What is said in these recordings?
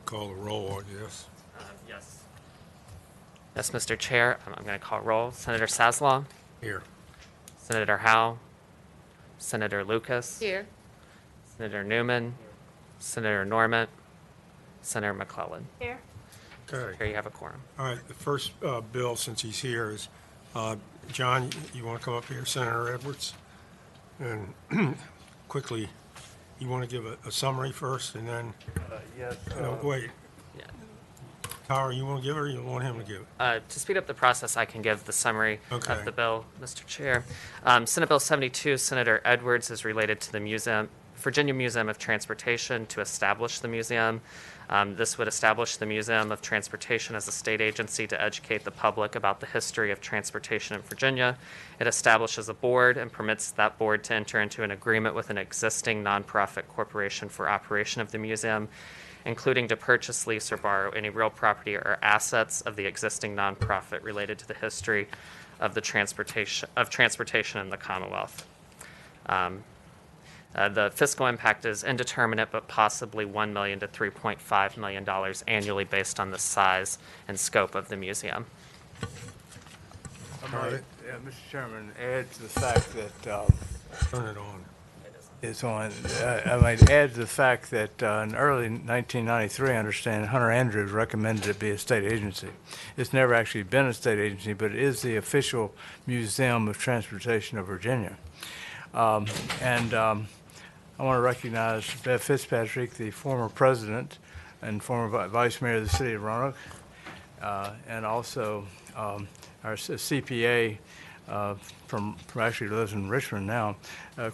call the roll, I guess. Yes. Yes, Mr. Chair, I'm going to call roll. Senator Saslaw, Here. Senator Howe, Senator Lucas, Here. Senator Newman, Senator Norman, Senator McClellan. Here. Okay. Here you have a quorum. All right, the first bill, since he's here, is, John, you want to come up here, Senator Edwards? And quickly, you want to give a summary first, and then, Yes. no, wait, Yeah. Tyler, you want to give it, or you want him to give it? To speed up the process, I can give the summary Okay. of the bill, Mr. Chair. Senate Bill 72, Senator Edwards, is related to the Virginia Museum of Transportation to establish the museum. This would establish the Museum of Transportation as a state agency to educate the public about the history of transportation in Virginia. It establishes a board and permits that board to enter into an agreement with an existing nonprofit corporation for operation of the museum, including to purchase, lease, or borrow any real property or assets of the existing nonprofit related to the history of the transportation in the Commonwealth. The fiscal impact is indeterminate, but possibly $1 million to $3.5 million annually based on the size and scope of the museum. I All might, right. Mr. Chairman, add to the fact that Turn it on. it's on. I might add to the fact that in early 1993, I understand Hunter Andrews recommended it be a state agency. It's never actually been a state agency, but it is the official Museum of Transportation of Virginia. I want to recognize Bev Fitzpatrick, the former president and former vice mayor of the city of Roanoke, and also our CPA from actually lives in Richmond now,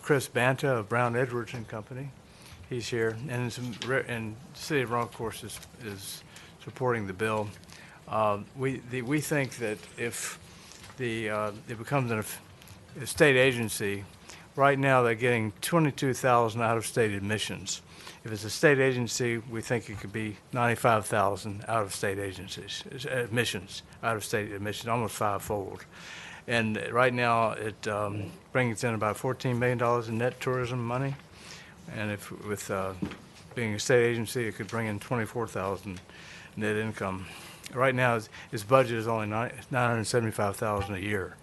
Chris Banta of Brown Edwards and Company. He's here, and the city of Roanoke, of course, is supporting the bill. We think that if it becomes a state agency. Right now, they're getting 22,000 out-of-state admissions. If it's a state agency, we think it could be 95,000 out-of-state admissions, almost fivefold. And right now, it brings in about $14 million in net tourism money. And if with being a state agency, it could bring in 24,000 net income. Right now, its budget is only $975,000 a year.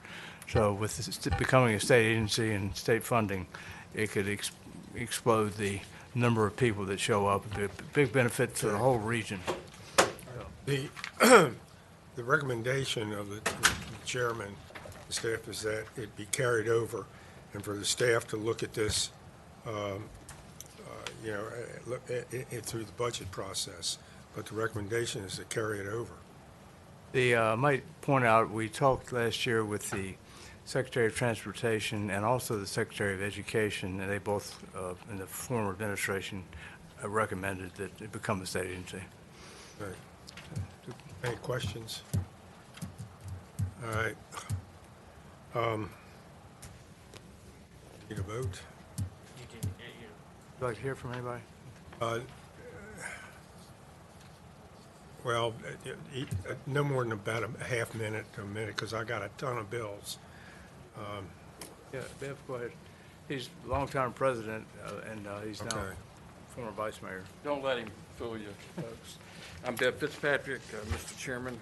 So with this becoming a state agency and state funding, it could explode the number of people that show up. It'd be a big benefit to the whole region. The the recommendation of the chairman, the staff, is that it be carried over, and for the staff to look at this, look at it through the budget process. But the recommendation is to carry it over. I might point out, we talked last year with the Secretary of Transportation and also the Secretary of Education, and they both, in the former administration, recommended that it become a state agency. Right. Any questions? All right. Need a vote? Would you like to hear from anybody? Well, no more than about a half minute to a minute, because I got a ton of bills. Yeah, Bev, go ahead. He's longtime president, and he's now Okay. former vice mayor. Don't let him fool you, folks. I'm Bev Fitzpatrick, Mr. Chairman,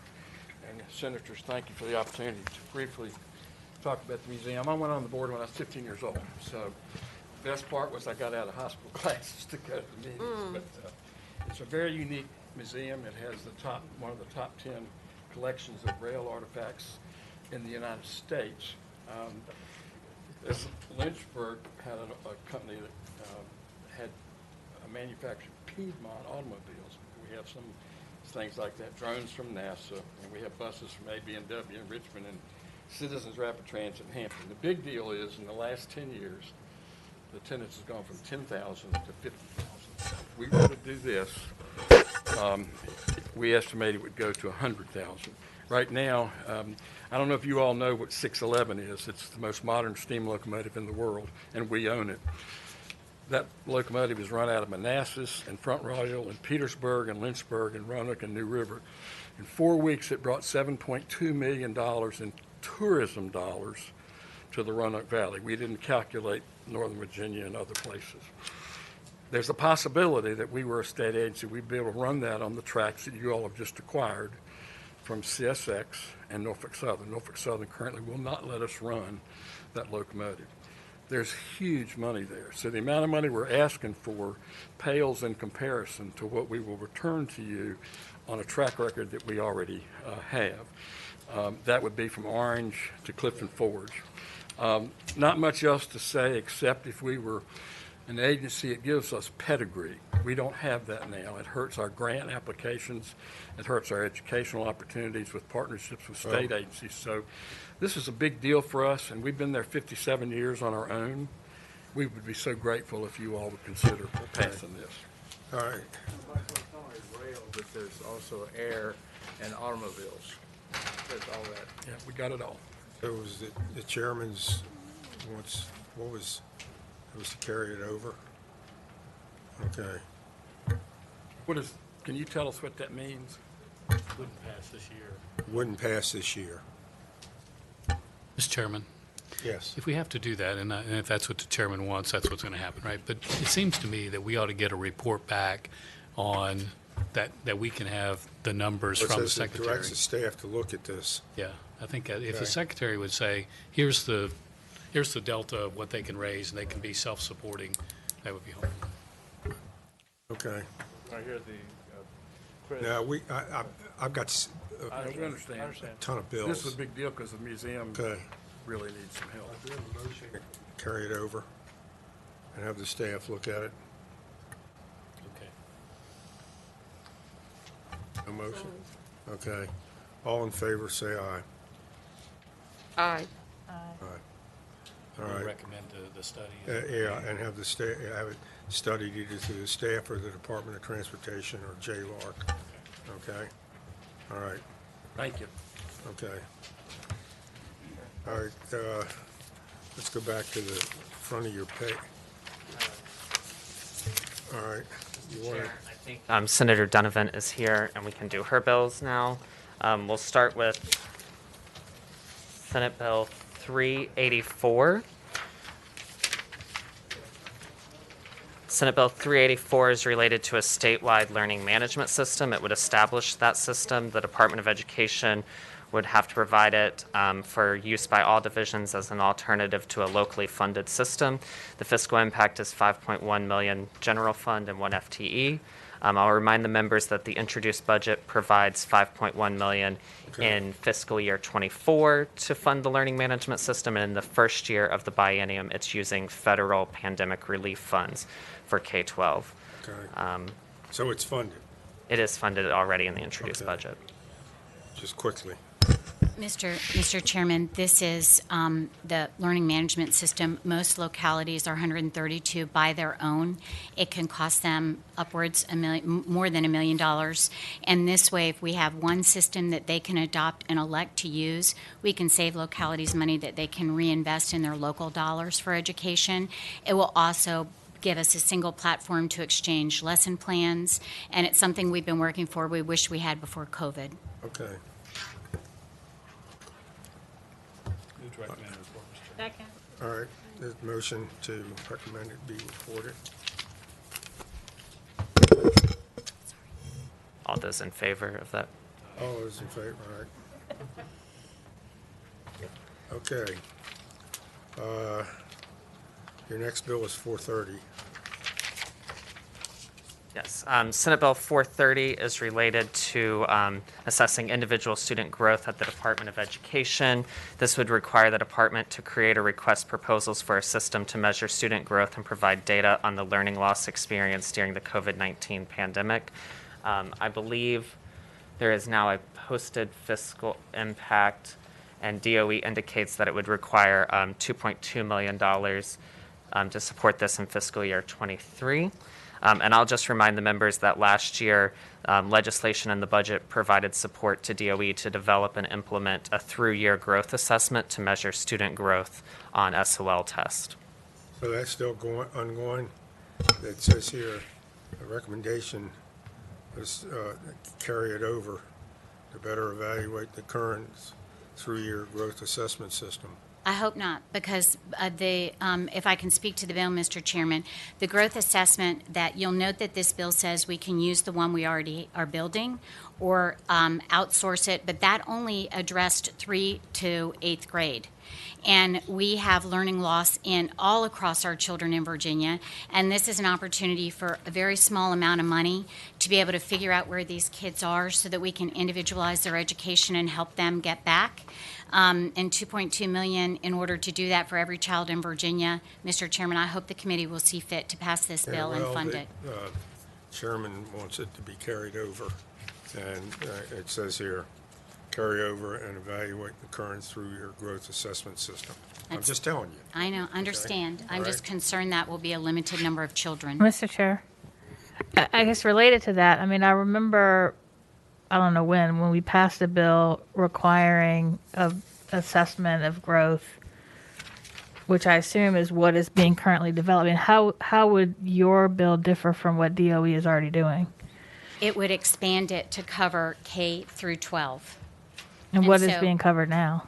and Senators, thank you for the opportunity to briefly talk about the museum. I went on the board when I was 15 years old, so the best part was I got out of hospital classes to go to the meetings. But it's a very unique museum. It has one of the top 10 collections of rail artifacts in the United States. Lynchburg had a company that had manufactured Piedmont automobiles. We have some things like that, drones from NASA, and we have buses from AB&W in Richmond and Citizens Rapid Transit in Hampton. The big deal is in the last 10 years, the attendance has gone from 10,000 to 50,000. If we were to do this, we estimate it would go to 100,000. Right now, I don't know if you all know what 611 is. It's the most modern steam locomotive in the world, and we own it. That locomotive is run out of Manassas and Front Royal and Petersburg and Lynchburg and Roanoke and New River. In 4 weeks, it brought $7.2 million in tourism dollars to the Roanoke Valley. We didn't calculate Northern Virginia and other places. there's a possibility that we were a state agency, we'd be able to run that on the tracks that you all have just acquired from CSX and Norfolk Southern. Norfolk Southern currently will not let us run that locomotive. There's huge money there. So the amount of money we're asking for pales in comparison to what we will return to you on a track record that we already have. That would be from Orange to Clifton Forge. Not much else to say except if we were an agency, it gives us pedigree. We don't have that now. It hurts our grant applications. It hurts our educational opportunities with partnerships with state agencies. So this is a big deal for us, and we've been there 57 years on our own. We would be so grateful if you all would consider passing this. All right. It's not only rail, but there's also air and automobiles. There's all that. Yeah, we got it all. It was the chairman's what was, it was to carry it over? Okay. Can you tell us what that means? Wouldn't pass this year. Wouldn't pass this year. Mr. Chairman, Yes. if we have to do that, and if that's what the chairman wants, that's what's going to happen, right? But it seems to me that we ought to get a report back on that we can have the numbers from the It secretary. directs the staff to look at this. Yeah, I think if Okay. the secretary would say, here's the delta of what they can raise, and they can be self-supporting, that would be helpful. Okay. I hear the, Chris. Now, I've got We understand. a ton of bills. This is a big deal because the museum Okay. really needs some help. Carry it over and have the staff look at it. Okay. No motion? Okay. All in favor, say aye. Aye. All We right. recommend the study. Yeah, and have the staff, have it studied either through the staff or the Department of Transportation or JLARC. Okay? All right, Thank you. okay. All right, let's go back to the front of your page. All right. You want Chair, I think Senator Donovan is here, and we can do her bills now. We'll start with Senate Bill 384. Senate Bill 384 is related to a statewide learning management system. It would establish that system. The Department of Education would have to provide it for use by all divisions as an alternative to a locally funded system. The fiscal impact is $5.1 million general fund and 1 FTE. I'll remind the members that the introduced budget provides $5.1 million in fiscal year 24 to fund the learning management system, and in the first year of the biennium, it's using federal pandemic relief funds for K-12. Okay. So it's funded, It is funded already in the introduced Okay. budget. just quickly. Mr. Chairman, this is the learning management system. Most localities are 132 by their own. It can cost them upwards more than $1 million. And this way, if we have one system that they can adopt and elect to use, we can save localities money that they can reinvest in their local dollars for education. It will also give us a single platform to exchange lesson plans, and it's something we've been working for. We wish we had before COVID. Okay. Move to recommend the report, Mr. Chairman. Second. All right, there's a motion to recommend it be reported. All those in favor of that? All those in favor, all right. Okay. Your next bill is 430. Yes. Senate Bill 430 is related to assessing individual student growth at the Department of Education. This would require the department to create or request proposals for a system to measure student growth and provide data on the learning loss experienced during the COVID-19 pandemic. I believe there is now a posted fiscal impact, and DOE indicates that it would require $2.2 million to support this in fiscal year 23. And I'll just remind the members that last year, legislation in the budget provided support to DOE to develop and implement a through-year growth assessment to measure student growth on SOL test. So that's still ongoing? It says here, a recommendation is carry it over to better evaluate the current 3-year growth assessment system. I hope not, because if I can speak to the bill, Mr. Chairman, the growth assessment that you'll note that this bill says we can use the one we already are building or outsource it, but that only addressed 3 to 8th grade. And we have learning loss in all across our children in Virginia, and this is an opportunity for a very small amount of money to be able to figure out where these kids are so that we can individualize their education and help them get back. And $2.2 million in order to do that for every child in Virginia. Mr. Chairman, I hope the committee will see fit to pass this Yeah, bill and well, fund the, it. Chairman wants it to be carried over, and it says here, carry over and evaluate the occurrence through your growth assessment system. I'm That's- just telling you. I know, understand. I'm All just right. concerned that will be a limited number of children. Mr. Chair, I guess related to that, I mean, I remember, I don't know when we passed a bill requiring of assessment of growth, which I assume is what is being currently developed. And how would your bill differ from what DOE is already doing? It would expand it to cover K through 12, And And what is so- being covered now?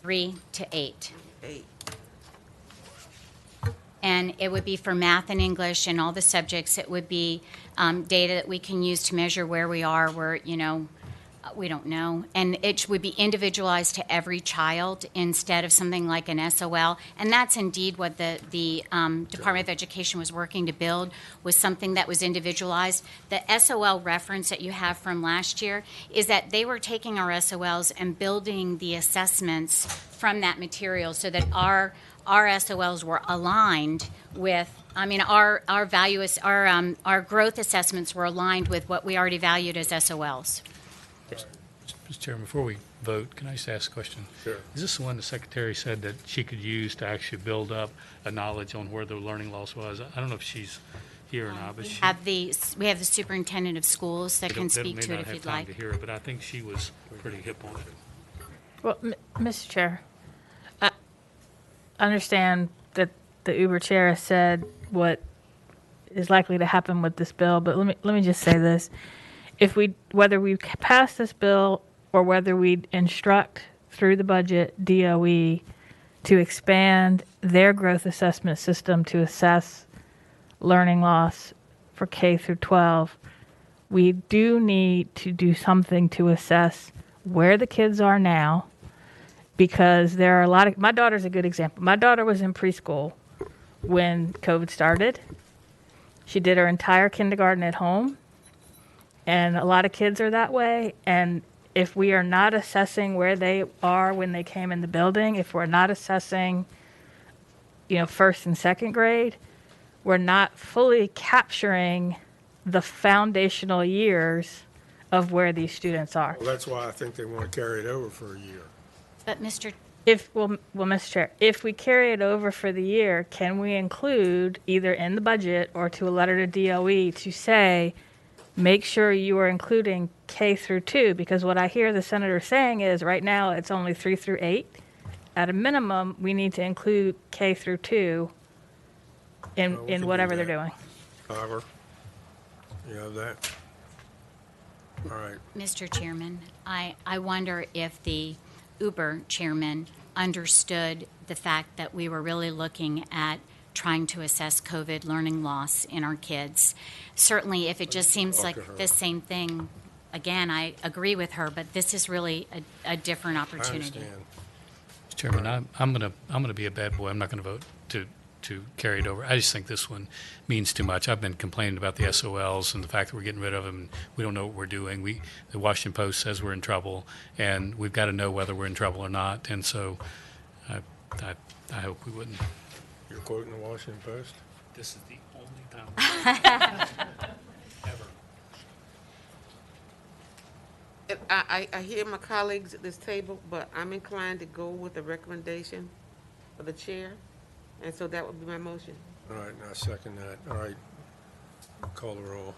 3 to 8. And it would be for math and English and all the subjects. It would be data that we can use to measure where we are, where, we don't know. And it would be individualized to every child instead of something like an SOL. And that's indeed what the Department of Education was working to build, was something that was individualized. The SOL reference that you have from last year is that they were taking our SOLs and building the assessments from that material so that our SOLs were aligned with, our growth assessments were aligned with what we already valued as SOLs. Mr. Chairman, before we vote, can I just ask a question? Sure. Is this the one the secretary said that she could use to actually build up a knowledge on where the learning loss was? I don't know if she's here or not, but she. We have the superintendent of schools that they can don't- they speak may to not it if have you'd time like. to hear it, but I think she was pretty hip on it. Well, Mr. Chair, I understand that the Uber chair has said what is likely to happen with this bill, but let me just say this. Whether we pass this bill or whether we instruct through the budget DOE to expand their growth assessment system to assess learning loss for K through 12, we do need to do something to assess where the kids are now, because there are my daughter's a good example. My daughter was in preschool when COVID started. She did her entire kindergarten at home, and a lot of kids are that way. And if we are not assessing where they are when they came in the building, if we're not assessing, first and second grade, we're not fully capturing the foundational years of where these students are. Well, that's why I think they want to carry it over for a year. But Mr. Mr. Chair, if we carry it over for the year, can we include either in the budget or to a letter to DOE to say, make sure you are including K through 2, because what I hear the senator saying is right now it's only 3 through 8. At a minimum, we need to include K through 2 we can in do whatever they're that. doing. However, you have that. All right. Mr. Chairman, I wonder if the Uber chairman understood the fact that we were really looking at trying to assess COVID learning loss in our kids. Certainly, if it just seems Talk to like her. the same thing, again, I agree with her, but this is really a different I opportunity. understand. Mr. Chairman, I'm gonna be a bad boy. I'm not gonna vote to carry it over. I just think this one means too much. I've been complaining about the SOLs and the fact that we're getting rid of them. And we don't know what we're doing. The Washington Post says we're in trouble, and we've got to know whether we're in trouble or not. And so, I hope we wouldn't. You're quoting the Washington Post? This is the only time ever. I hear my colleagues at this table, but I'm inclined to go with the recommendation of the chair, and so that would be my motion. All right, I second that. All right. Call the roll.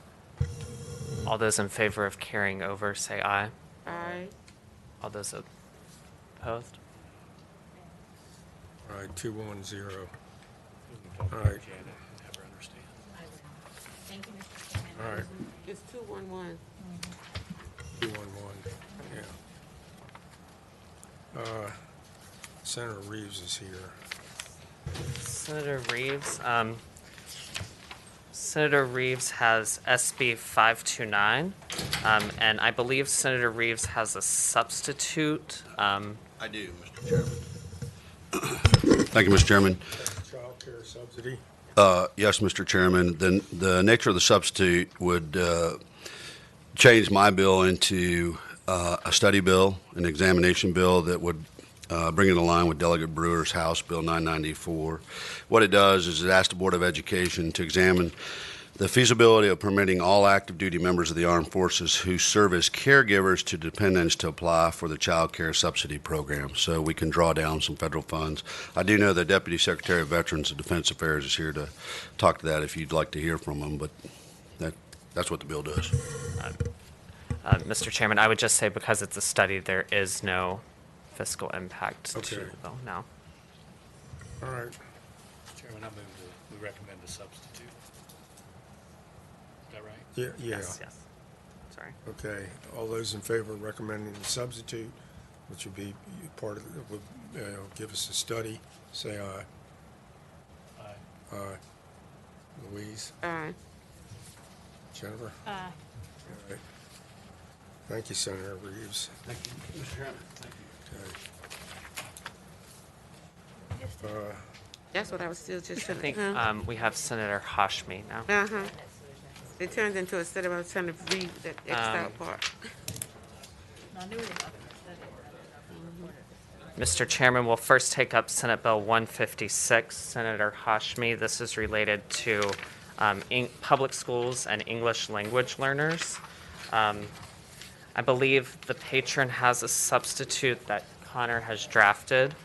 All those in favor of carrying over, say aye. Aye. All those opposed? All right, 2-1-0. All right. Thank you, Mr. Chairman. All right, It's 2-1-1. 2-1-1, yeah. Senator Reeves is here. Senator Reeves has SB 529, and I believe Senator Reeves has a substitute. I do, Mr. Chairman. Thank you, Mr. Chairman. Child care subsidy. Yes, Mr. Chairman. The nature of the substitute would change my bill into a study bill, an examination bill that would bring it in line with Delegate Brewer's House Bill 994. What it does is it asks the Board of Education to examine the feasibility of permitting all active duty members of the armed forces who serve as caregivers to dependents to apply for the child care subsidy program, so we can draw down some federal funds. I do know the Deputy Secretary of Veterans and Defense Affairs is here to talk to that if you'd like to hear from him, but that's what the bill does. Mr. Chairman, I would just say because it's a study, there is no fiscal impact to Okay. the bill now. All right. Chairman, I move we recommend a substitute. Is that right? Yeah. Yes. Sorry. Okay. All those in favor of recommending the substitute, which would be part of, would give us a study, say aye. Aye. Aye. Louise? Aye. Jennifer? Aye. All right. Thank you, Senator Reeves. Thank you, Mr. Chairman. Thank you. Okay. That's what I was still just I saying. think we have Senator Hashmi now. Uh-huh. It turns into a study. I was trying to read that extra part. Mr. Chairman, we'll first take up Senate Bill 156, Senator Hashmi. This is related to public schools and English language learners. I believe the patron has a substitute that Connor has drafted,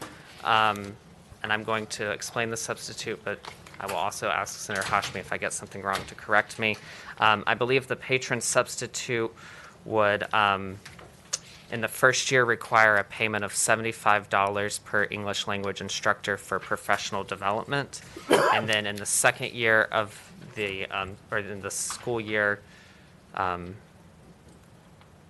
and I'm going to explain the substitute, but I will also ask Senator Hashmi if I get something wrong to correct me. I believe the patron substitute would, in the first year, require a payment of $75 per English language instructor for professional development, and then in the second year of the, or in the school year,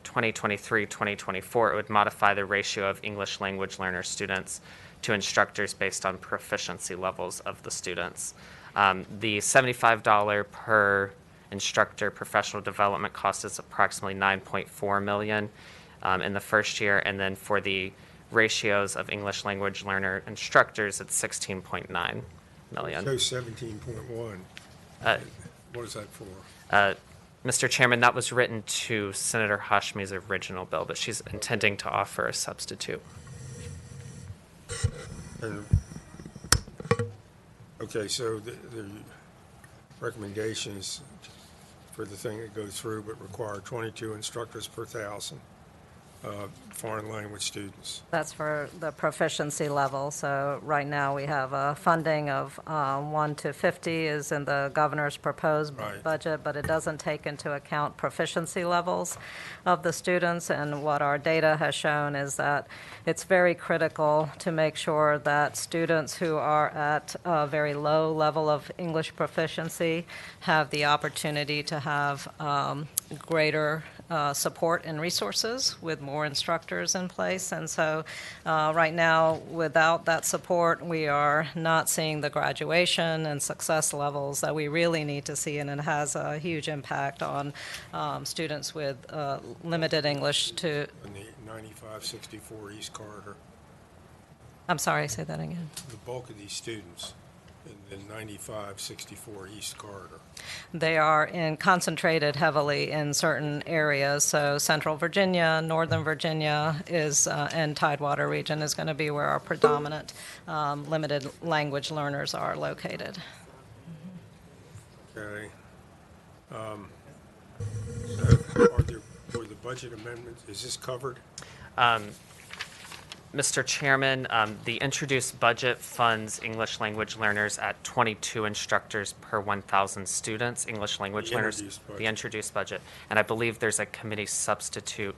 2023-2024, it would modify the ratio of English language learner students to instructors based on proficiency levels of the students. The $75 per instructor professional development cost is approximately $9.4 million in the first year, and then for the ratios of English language learner instructors, it's $16.9 million. So 17.1. What is that for? Mr. Chairman, that was written to Senator Hashmi's original bill, but she's intending to offer a substitute. And- Okay, so the recommendations for the thing that goes through, but require 22 instructors per 1,000 foreign language students. That's for the proficiency level. So right now, we have a funding of 1 to 50 is in the governor's proposed Right. budget, but it doesn't take into account proficiency levels of the students. And what our data has shown is that it's very critical to make sure that students who are at a very low level of English proficiency have the opportunity to have greater support and resources with more instructors in place. And so right now, without that support, we are not seeing the graduation and success levels that we really need to see, and it has a huge impact on students with limited English to, In the 95-64 East Corridor, I'm sorry, say that again. the bulk of these students in the 95-64 East Corridor. They are concentrated heavily in certain areas. So Central Virginia, Northern Virginia is, and Tidewater region is going to be where our predominant limited language learners are located. Okay. So were the budget amendments, is this covered? Mr. Chairman, the introduced budget funds English language learners at 22 instructors per 1,000 students, English language The learners. introduced budget. The introduced budget. And I believe there's a committee substitute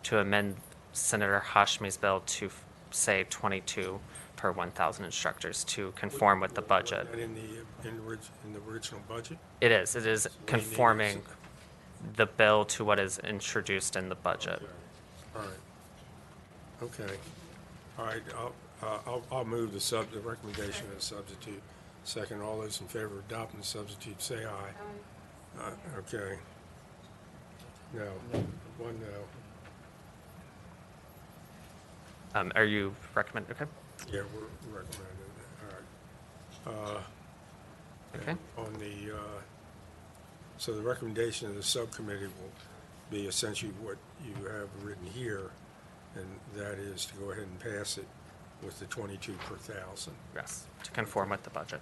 to amend Senator Hashmi's bill to say 22 per 1,000 instructors to conform with the budget. And in the original budget? It is conforming Okay. the bill to what is introduced in the budget. All right. Okay. All right, I'll move the recommendation of the substitute. Second, all those in favor of adopting the substitute, say aye. Okay. No, one no. Are you recommend? Okay. Yeah, we're recommending that. All right. Okay. On the, so the recommendation of the subcommittee will be essentially what you have written here, and that is to go ahead and pass it with the 22 per thousand. Yes. To conform with the budget.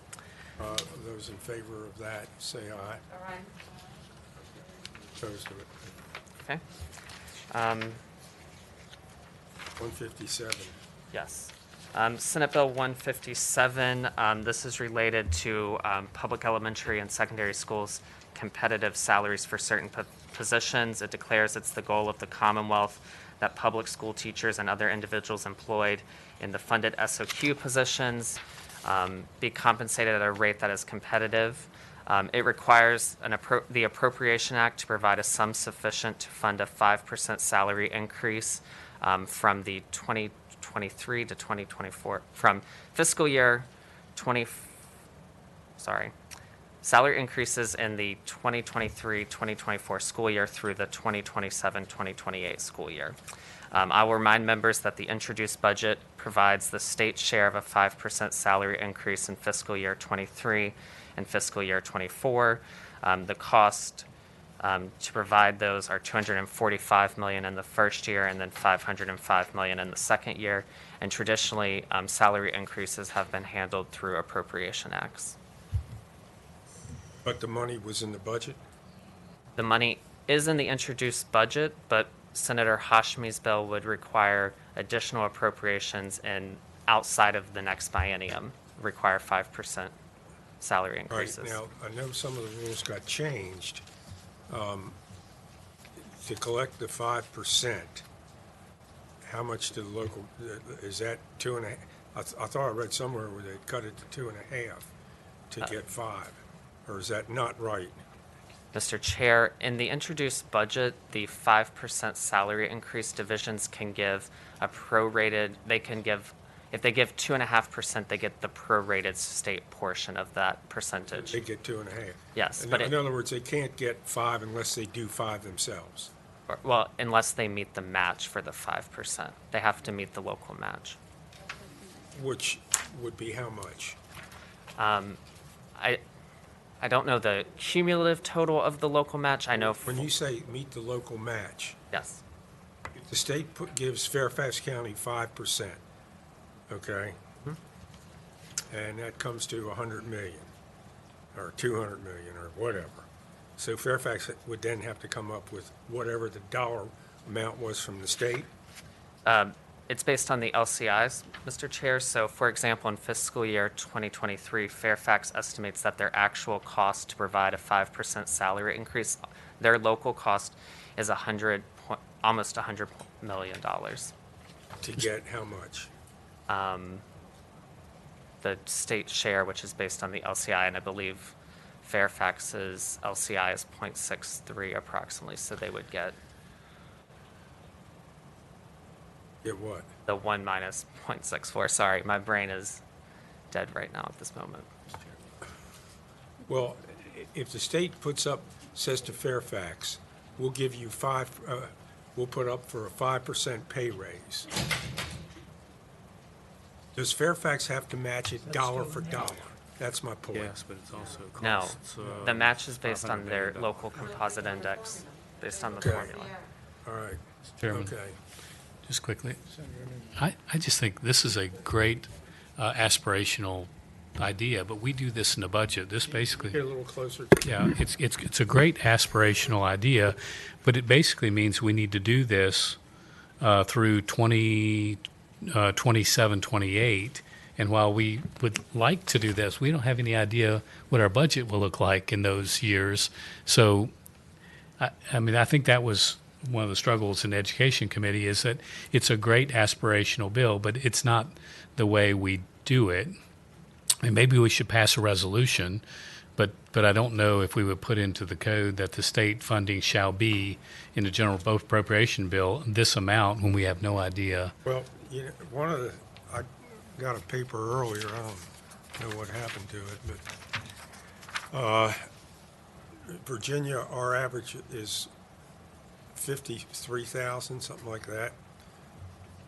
Those in favor of that, say aye. All right. Opposed to it. Okay. 157. Yes. Senate Bill 157, this is related to public elementary and secondary schools' competitive salaries for certain positions. It declares it's the goal of the Commonwealth that public school teachers and other individuals employed in the funded SOQ positions be compensated at a rate that is competitive. It requires the Appropriation Act to provide a sum sufficient to fund a 5% salary increase from the 2023 to 2024, from fiscal year salary increases in the 2023-2024 school year through the 2027-2028 school year. I will remind members that the introduced budget provides the state share of a 5% salary increase in fiscal year 23 and fiscal year 24. The cost to provide those are $245 million in the first year and then $505 million in the second year. And traditionally, salary increases have been handled through appropriation acts. But the money was in the budget? The money is in the introduced budget, but Senator Hashmi's bill would require additional appropriations and outside of the next biennium, require 5% salary All right, increases. now, I know some of the rules got changed. To collect the 5%, how much to the local, is that 2.5? I thought I read somewhere where they cut it to 2.5 to get 5, or is that not right? Mr. Chair, in the introduced budget, the 5% salary increase divisions can give a prorated, if they give 2.5%, they get the prorated state portion of that percentage. They get 2.5. Yes, In but other words, they can't get 5 unless they do 5 themselves. well, unless they meet the match for the 5%. They have to meet the local match. Which would be how much? I don't know the cumulative total of the local match. I know. When you say meet the local match, Yes. the state gives Fairfax County 5%, okay? And that comes to 100 million, or 200 million, or whatever. So Fairfax would then have to come up with whatever the dollar amount was from the state? It's based on the LCIs, Mr. Chair. So, for example, in fiscal year 2023, Fairfax estimates that their actual cost to provide a 5% salary increase, their local cost is almost $100 million. To get how much? The state share, which is based on the LCI, and I believe Fairfax's LCI is 0.63 approximately, so they would get Get what? the 1 minus 0.64. Sorry, my brain is dead right now at this moment. Well, if the state says to Fairfax, we'll give you we'll put up for a 5% pay raise. Does Fairfax have to match it dollar for dollar? That's my point. Yes, but it's also No, costs. the match is based on $500 their million. local composite index, based on the Okay. formula. All right, Chairman, okay. just quickly, I just think this is a great aspirational idea, but we do this in the budget. This basically, Get a little closer. yeah, it's a great aspirational idea, but it basically means we need to do this through 27, 28. And while we would like to do this, we don't have any idea what our budget will look like in those years. So, I mean, I think that was one of the struggles in the Education Committee is that it's a great aspirational bill, but it's not the way we do it. And maybe we should pass a resolution, but I don't know if we would put into the code that the state funding shall be in the general appropriation bill this amount when we have no idea. Well, one of got a paper earlier, I don't know what happened to it, but Virginia, our average is 53,000, something like that.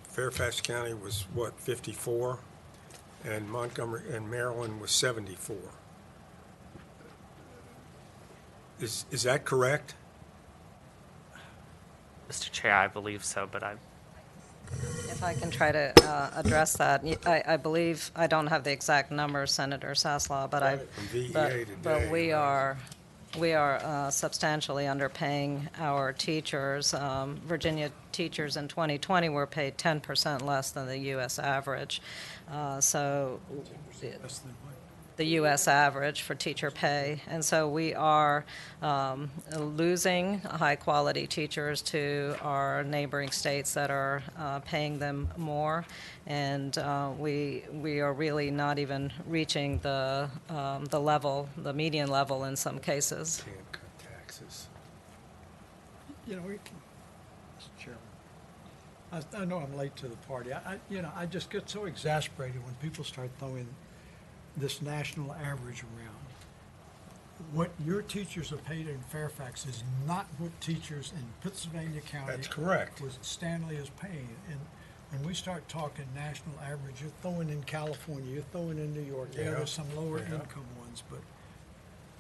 Fairfax County was, what, 54? And Montgomery and Maryland was 74. Is that correct? Mr. Chair, I believe so, but If I can try to address that, I believe, I don't have the exact numbers, Senator Saslaw, but From VEA but today, we right? are substantially underpaying our teachers. Virginia teachers in 2020 were paid 10% less than the U.S. average. So the U.S. average for teacher pay. And so we are losing high-quality teachers to our neighboring states that are paying them more. And we are really not even reaching the level, the median level in some cases. Can't cut taxes. You know, Mr. Chairman, I know I'm late to the party. I just get so exasperated when people start throwing this national average around. What your teachers are paid in Fairfax is not what teachers in Pennsylvania County. That's correct. Was Stanley is paying. And when we start talking national average, you're throwing in California, you're throwing in New York. Yeah, there's some lower income ones, but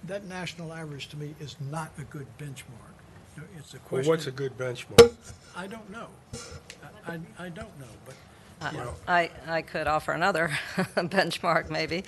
that national average to me is not a good benchmark. It's a Well, question. what's a good benchmark? I don't know. I don't know, but I could offer another benchmark, maybe.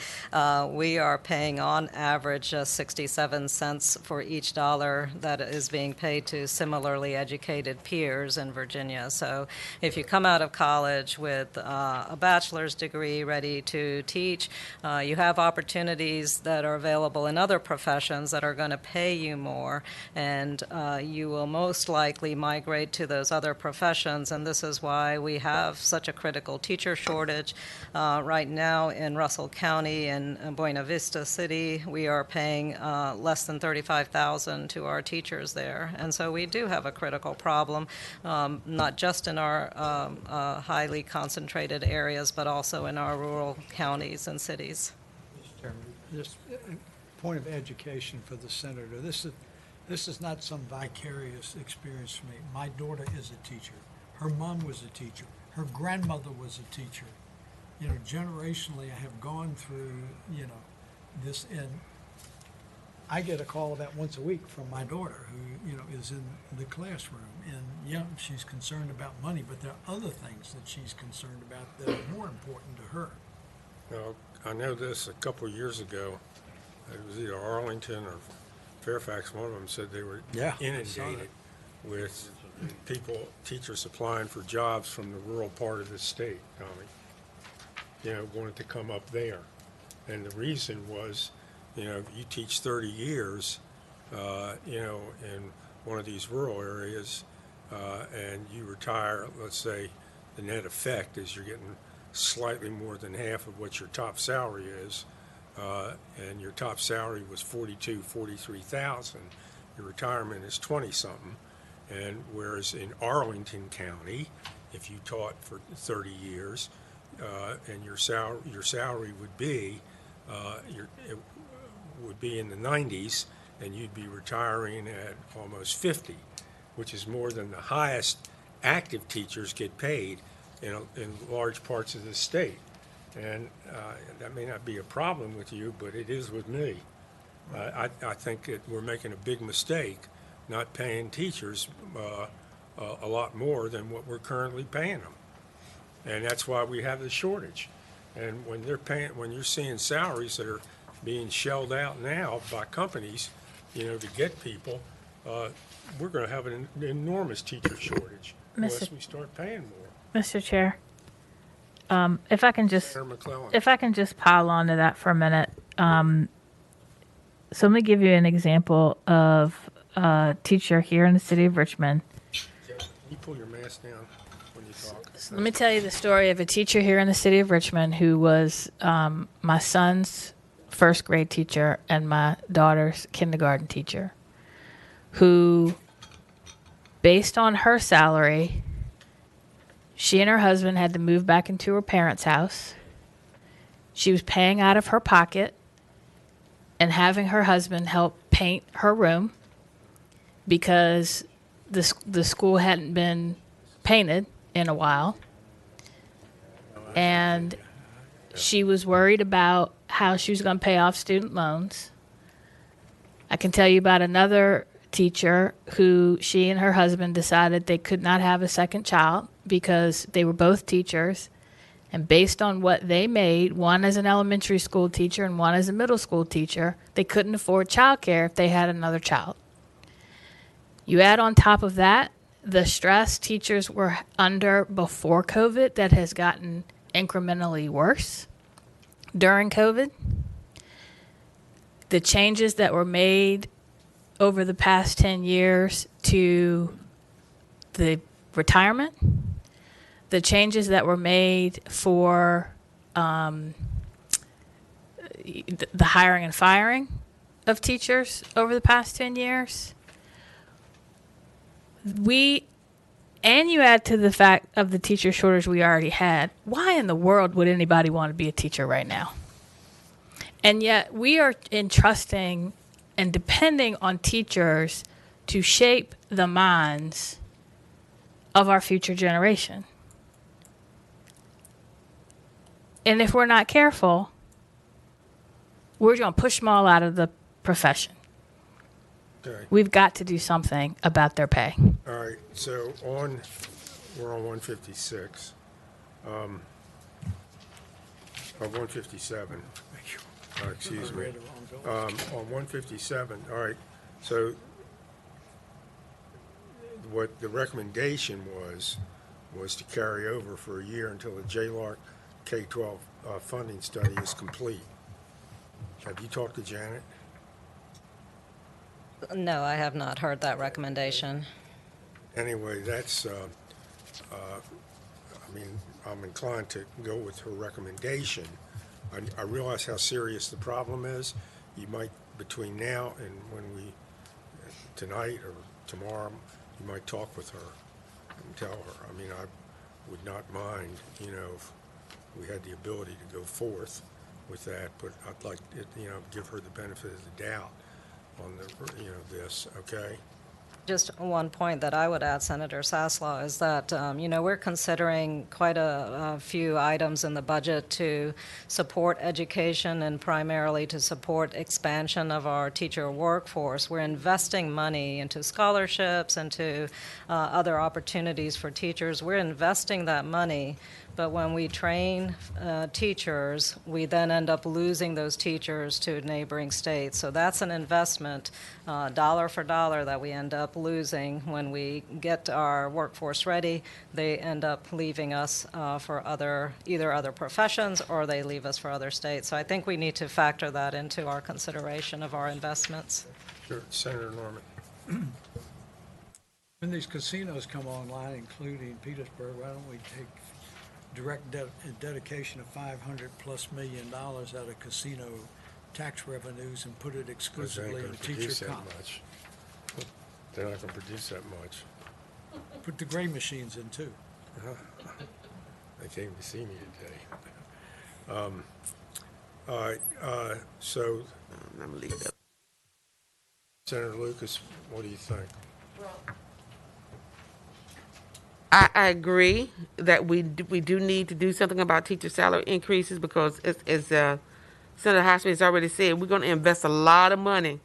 We are paying on average 67 cents for each dollar that is being paid to similarly educated peers in Virginia. So if you come out of college with a bachelor's degree ready to teach, you have opportunities that are available in other professions that are going to pay you more, and you will most likely migrate to those other professions, and this is why we have such a critical teacher shortage. Right now in Russell County and Buena Vista City, we are paying less than $35,000 to our teachers there. And so we do have a critical problem, not just in our highly concentrated areas, but also in our rural counties and cities. Mr. Chairman, just a point of education for the senator. This is not some vicarious experience for me. My daughter is a teacher. Her mom was a teacher. Her grandmother was a teacher. You know, generationally, I have gone through, this, and I get a call about once a week from my daughter who, is in the classroom. And, yeah, she's concerned about money, but there are other things that she's concerned about that are more important to her. Well, I know this a couple of years ago. It was either Arlington or Fairfax. One of them said they were inundated with teachers applying for jobs from the rural part of the state, Tommy. Wanted to come up there. And the reason was, if you teach 30 years, in one of these rural areas, and you retire, let's say the net effect is you're getting slightly more than half of what your top salary is, and your top salary was $43,000, your retirement is 20-something. And whereas in Arlington County, if you taught for 30 years, and your salary would be it would be in the 90s, and you'd be retiring at almost 50, which is more than the highest active teachers get paid in large parts of the state. And that may not be a problem with you, but it is with me. I think that we're making a big mistake not paying teachers a lot more than what we're currently paying them. And that's why we have the shortage. And when you're seeing salaries that are being shelled out now by companies, to get people, we're going to have an enormous teacher shortage unless we start paying more. Mr. Chair, if I can just pile on to that for a minute. So let me give you an example of a teacher here in the city of Richmond. Can you pull your mask down when you talk? So let me tell you the story of a teacher here in the city of Richmond who was my son's first grade teacher and my daughter's kindergarten teacher, who, based on her salary, she and her husband had to move back into her parents' house She was paying out of her pocket and having her husband help paint her room because the school hadn't been painted in a while. And she was worried about how she was going to pay off student loans. I can tell you about another teacher who she and her husband decided they could not have a second child because they were both teachers. And based on what they made, one as an elementary school teacher and one as a middle school teacher, they couldn't afford childcare if they had another child. You add on top of that the stress teachers were under before COVID that has gotten incrementally worse during COVID. The changes that were made over the past 10 years to the retirement, the changes that were made for the hiring and firing of teachers over the past 10 years. And you add to the fact of the teacher shortage we already had, why in the world would anybody want to be a teacher right now? And yet we are entrusting and depending on teachers to shape the minds of our future generation. And if we're not careful, we're going to push them all out of the profession. Okay. We've got to do something about their pay. All right, so we're on 156. Or 157. Excuse me. On 157, all right, so what the recommendation was to carry over for a year until the JLARC K-12 funding study is complete. Have you talked to Janet? No, I have not heard that recommendation. Anyway, that's, I mean, I'm inclined to go with her recommendation. I realize how serious the problem is. You might, between now and when we, tonight or tomorrow, you might talk with her and tell her. I mean, I would not mind, if we had the ability to go forth with that, but I'd like to, give her the benefit of the doubt on the, this, okay? Just one point that I would add, Senator Saslaw, is that, we're considering quite a few items in the budget to support education and primarily to support expansion of our teacher workforce. We're investing money into scholarships, into other opportunities for teachers. We're investing that money, but when we train teachers, we then end up losing those teachers to neighboring states. So that's an investment, dollar for dollar, that we end up losing when we get our workforce ready. They end up leaving us for either other professions or they leave us for other states. So I think we need to factor that into our consideration of our investments. Sure, Senator Norman. When these casinos come online, including Petersburg, why don't we take direct dedication of $500+ million out of casino tax revenues and put it exclusively in teacher comp? They're not going to produce that much. Put the gray machines in too. They came to see me today. All right, so I'm gonna leave that. Senator Lucas, what do you think? I agree that we do need to do something about teacher salary increases because as Senator Hoskins has already said, we're going to invest a lot of money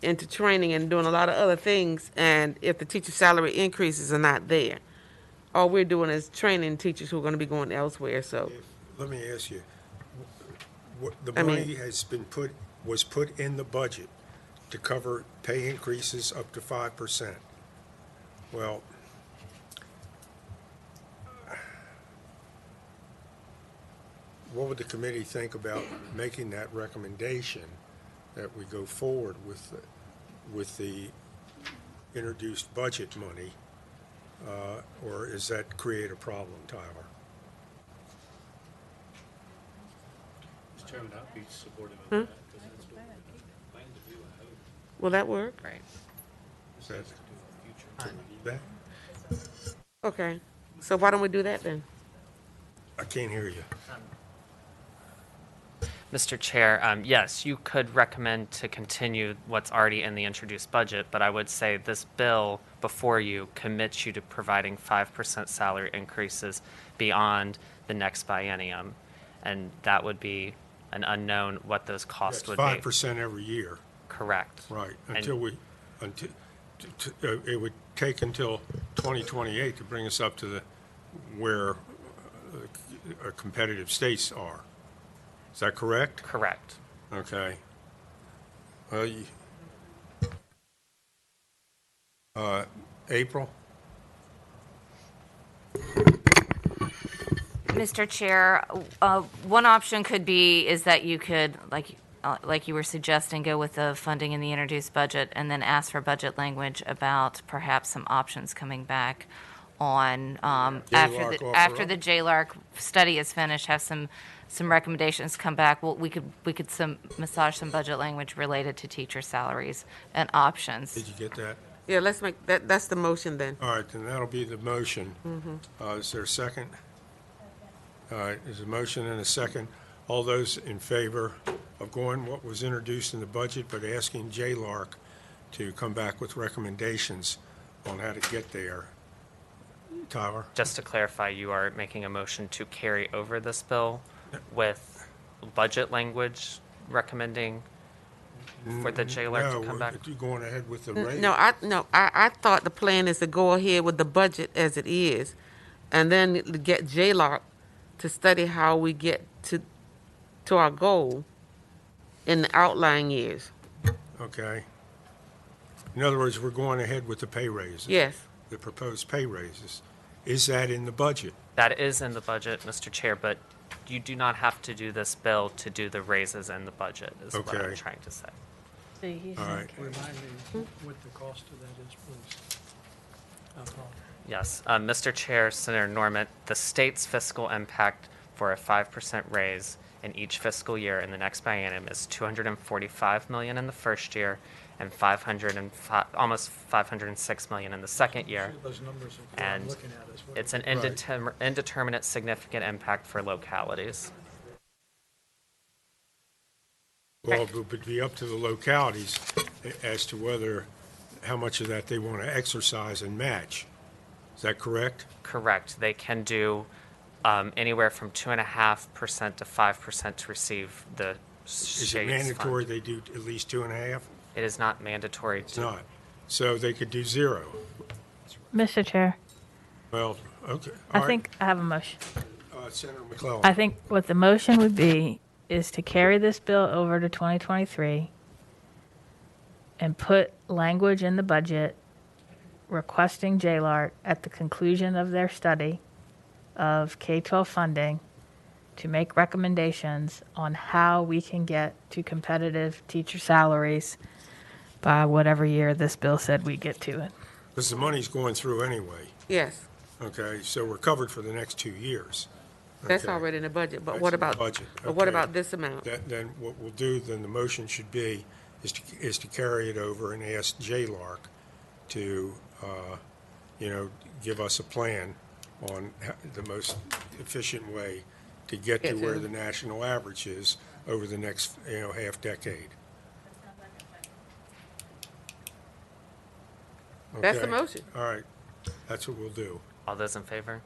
into training and doing a lot of other things, and if the teacher salary increases are not there, all we're doing is training teachers who are going to be going elsewhere. So Let me ask you, the money was put in the budget to cover pay increases up to 5%. Well, what would the committee think about making that recommendation that we go forward with the introduced budget money, or does that create a problem, Tyler? Mr. Chairman, I'd be supportive of that because that's what we're planning to do, I hope. will that work? Right. Is that, can we do that? Okay. So why don't we do that then? I can't hear you. Mr. Chair, yes, you could recommend to continue what's already in the introduced budget, but I would say this bill before you commits you to providing 5% salary increases beyond the next biennium. And that would be an unknown what those costs would be. 5% every year, Correct. right, And- until it would take until 2028 to bring us up to where competitive states are. Is that correct? Correct. Okay. Well, April? Mr. Chair, one option could be is that you could, like you were suggesting, go with the funding in the introduced budget and then ask for budget language about perhaps some options coming back on after the JLARC study is finished, have some recommendations come back. Well, we could massage some budget language related to teacher salaries and options. Did you get that? Yeah, let's make that, that's the motion then. All right, then that'll be the motion. Is there a second? All right, there's a motion and a second. All those in favor of going what was introduced in the budget, but asking JLARC to come back with recommendations on how to get there. Tyler? Just to clarify, you are making a motion to carry over this bill with budget language recommending for the JLARC to come back? No, you're going ahead with the rate. I thought the plan is to go ahead with the budget as it is, and then get JLARC to study how we get to our goal in the outlying years. Okay. In other words, we're going ahead with the pay raises. Yes. The proposed pay raises. Is that in the budget? That is in the budget, Mr. Chair, but you do not have to do this bill to do the raises in the budget, is what I'm Okay. trying to say. All right. Remind me what the cost of that is, please. I apologize. Yes. Mr. Chair, Senator Norman, the state's fiscal impact for a 5% raise in each fiscal year in the next biennium is $245 million in the first year and almost $506 million in the second year. Those numbers are what I'm And looking at as well. it's an indeterminate significant impact for localities. Well, it would be up to the localities as to how much of that they want to exercise and match. Is that correct? Correct. They can do anywhere from 2.5% to 5% to receive the Is it state's mandatory fund. they do at least 2.5? It is not mandatory. It's not. So they could do 0. Mr. Chair, Well, okay. I think I have a motion. Senator McClellan. I think what the motion would be is to carry this bill over to 2023 and put language in the budget requesting JLARC at the conclusion of their study of K-12 funding to make recommendations on how we can get to competitive teacher salaries by whatever year this bill said we get to it. Because the money's going through anyway. Yes, Okay, so we're covered for the next 2 years. that's Okay. already in the budget, but That's what in the about, budget, but what okay. about this amount? Then what we'll do, then the motion should be, is to carry it over and ask JLARC to, give us a plan on the most efficient way to get to Get to where it. the national average is over the next, half decade. That's the Okay? motion. All right, that's what we'll do. All those in favor?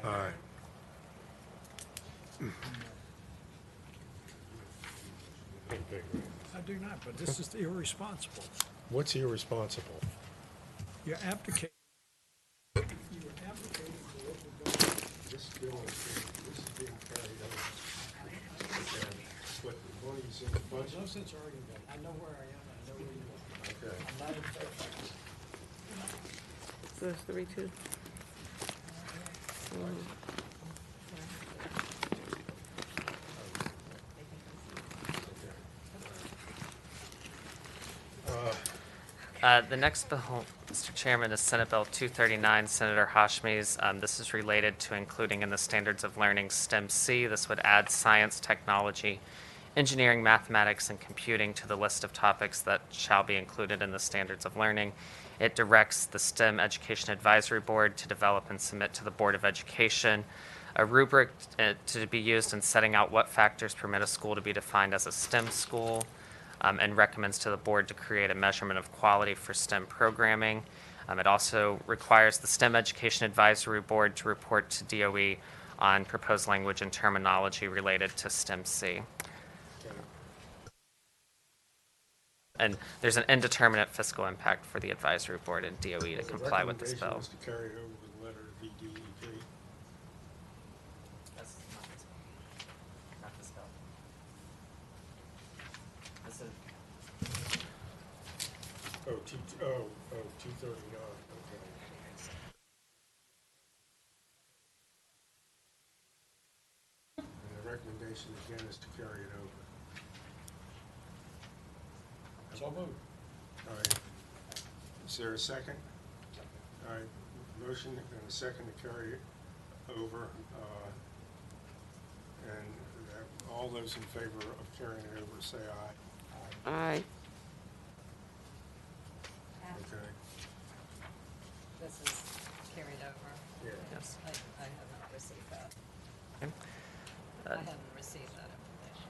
All right. I do not, but this is irresponsible. What's irresponsible? Your application. Your application for local government. This bill is being carried over. But the money's in the There's budget. no sense arguing that. I know where I am, I know where you are. Okay. I'm not in Fairfax. So it's 3-2. The next bill, Mr. Chairman, is Senate Bill 239, Senator Hashmi's. This is related to including in the Standards of Learning STEM C. This would add science, technology, engineering, mathematics, and computing to the list of topics that shall be included in the Standards of Learning. It directs the STEM Education Advisory Board to develop and submit to the Board of Education a rubric to be used in setting out what factors permit a school to be defined as a STEM school, and recommends to the board to create a measurement of quality for STEM programming. It also requires the STEM Education Advisory Board to report to DOE on proposed language and terminology related to STEM C. And there's an indeterminate fiscal impact for the advisory board and DOE to comply with this bill. The recommendation is to carry it over with the letter of VDEP. Not this bill. This is. Oh, 239, okay. And the recommendation again is to carry it over. So moved. All right. Is there a second? All right, motion and a second to carry it over. And all those in favor of carrying it over, say aye. Aye. Okay. This is carried over. Yeah. Yes. I have not received that. Okay. I haven't received that information.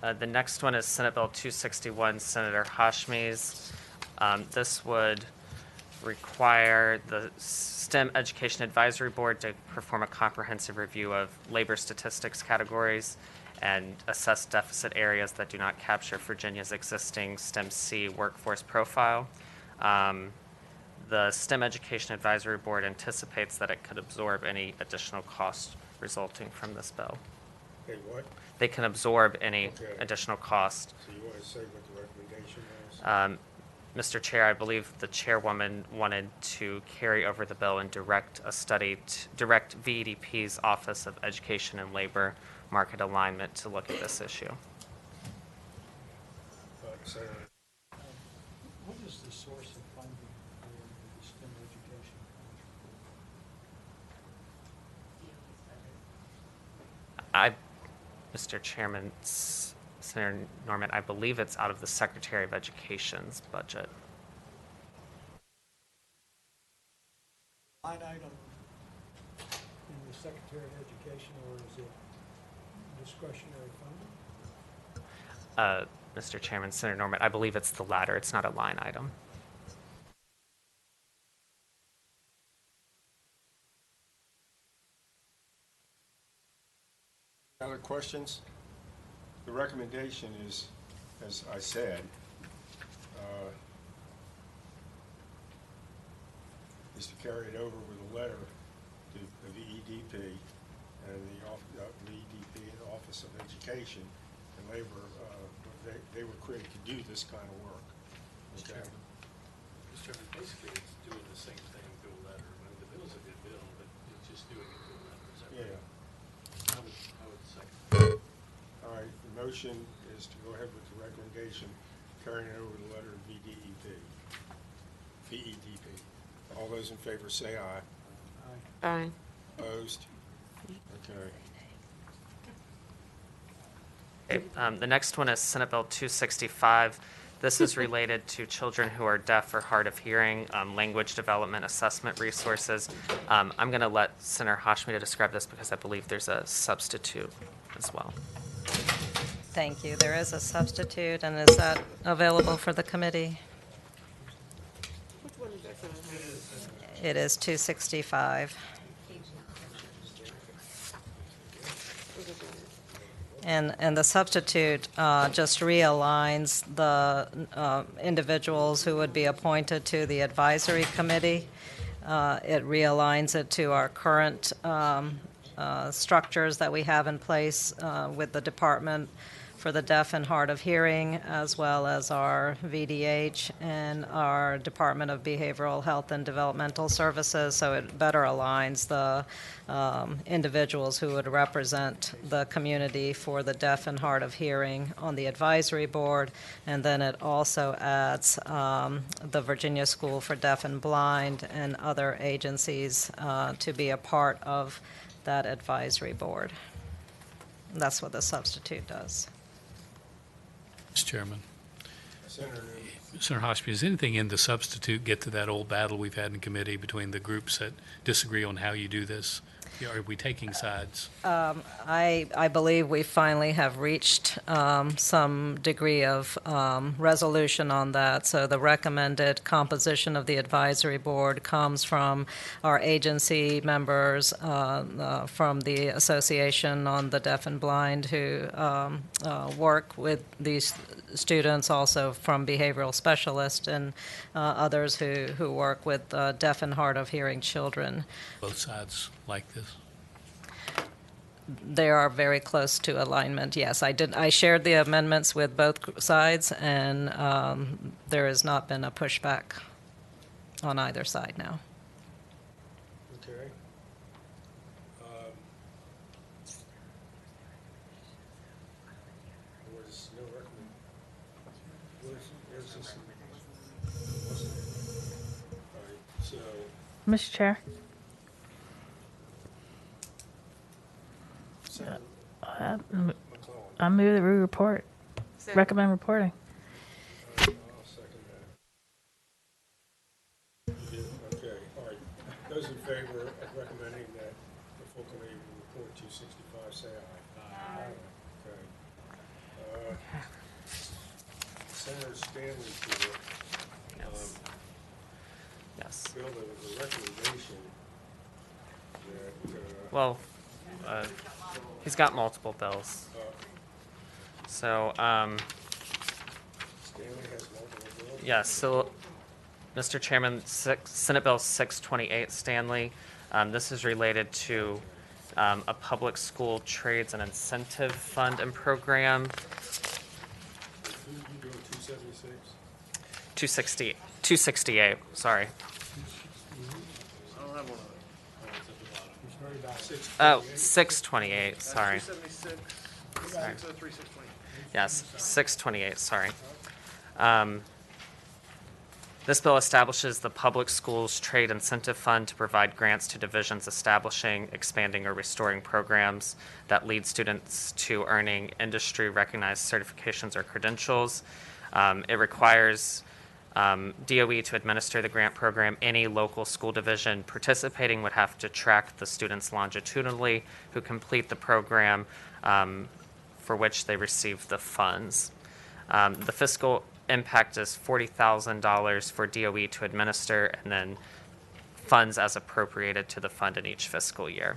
Okay. The next one is Senate Bill 261, Senator Hashmi's. This would require the STEM Education Advisory Board to perform a comprehensive review of labor statistics categories and assess deficit areas that do not capture Virginia's existing STEM C workforce profile. The STEM Education Advisory Board anticipates that it could absorb any additional costs resulting from this bill. Hey, what? They can absorb any Okay. additional cost. So you want to say what the recommendation was? Mr. Chair, I believe the chairwoman wanted to carry over the bill and direct a study, direct VEDP's Office of Education and Labor Market Alignment to look at this issue. Senator, What is the source of funding for the STEM education? Mr. Chairman, Senator Norman, I believe it's out of the Secretary of Education's budget. Line item in the Secretary of Education, or is it discretionary funding? Mr. Chairman, Senator Norman, I believe it's the latter. It's not a line item. other questions? The recommendation is, as I said, is to carry it over with a letter to the VEDP and the VEDP and the Office of Education and Labor. They were created to do this kind of work. Okay. Mr. Chairman, basically it's doing the same thing through a letter. I mean, the bill's a good bill, but it's just doing it through a letter. Is that right? Yeah. I would second. All right, the motion is to go ahead with the recommendation, carrying it over the letter of VEDP. All those in favor say aye. Aye. Opposed? Okay. Okay, the next one is Senate Bill 265. This is related to children who are deaf or hard of hearing, language development assessment resources. I'm going to let Senator Hashmi to describe this because I believe there's a substitute as well. Thank you. There is a substitute, and is that available for the committee? Which one is that? It is 265. And the substitute just realigns the individuals who would be appointed to the advisory committee. It realigns it to our current structures that we have in place with the Department for the Deaf and Hard of Hearing, as well as our VDH and our Department of Behavioral Health and Developmental Services, so it better aligns the individuals who would represent the community for the deaf and hard of hearing on the advisory board, and then it also adds the Virginia School for Deaf and Blind and other agencies to be a part of that advisory board. That's what the substitute does. Mr. Chairman, Senator Hoshby, does anything in the substitute get to that old battle we've had in committee between the groups that disagree on how you do this? Are we taking sides? I believe we finally have reached some degree of resolution on that. So the recommended composition of the advisory board comes from our agency members, from the Association on the Deaf and Blind who work with these students, also from behavioral specialists and others who work with deaf and hard of hearing children. Both sides like this? They are very close to alignment, yes. I shared the amendments with both sides, and there has not been a pushback on either side now. Okay. Was no recommend. Where's this? All right, so. Mr. Chair, McClellan. I move that we report, recommend reporting. I'll second that. Okay, all right. Those in favor of recommending that the full committee will report 265, say aye. Aye. Okay. Senator Stanley's here. Yes. Yes. Bill, there was a recommendation that, Well, he's got multiple bills. So, Stanley has multiple bills. yes, so, Mr. Chairman, Senate Bill 628, Stanley, this is related to a public school trades and incentive fund and program. Who you doing, 276? 268, sorry. I don't have one of Oh, 628, sorry. 276, Sorry. 603, 620. Yes, 628, sorry. This bill establishes the Public Schools Trade Incentive Fund to provide grants to divisions establishing, expanding, or restoring programs that lead students to earning industry-recognized certifications or credentials. It requires DOE to administer the grant program. Any local school division participating would have to track the students longitudinally who complete the program for which they receive the funds. The fiscal impact is $40,000 for DOE to administer, and then funds as appropriated to the fund in each fiscal year.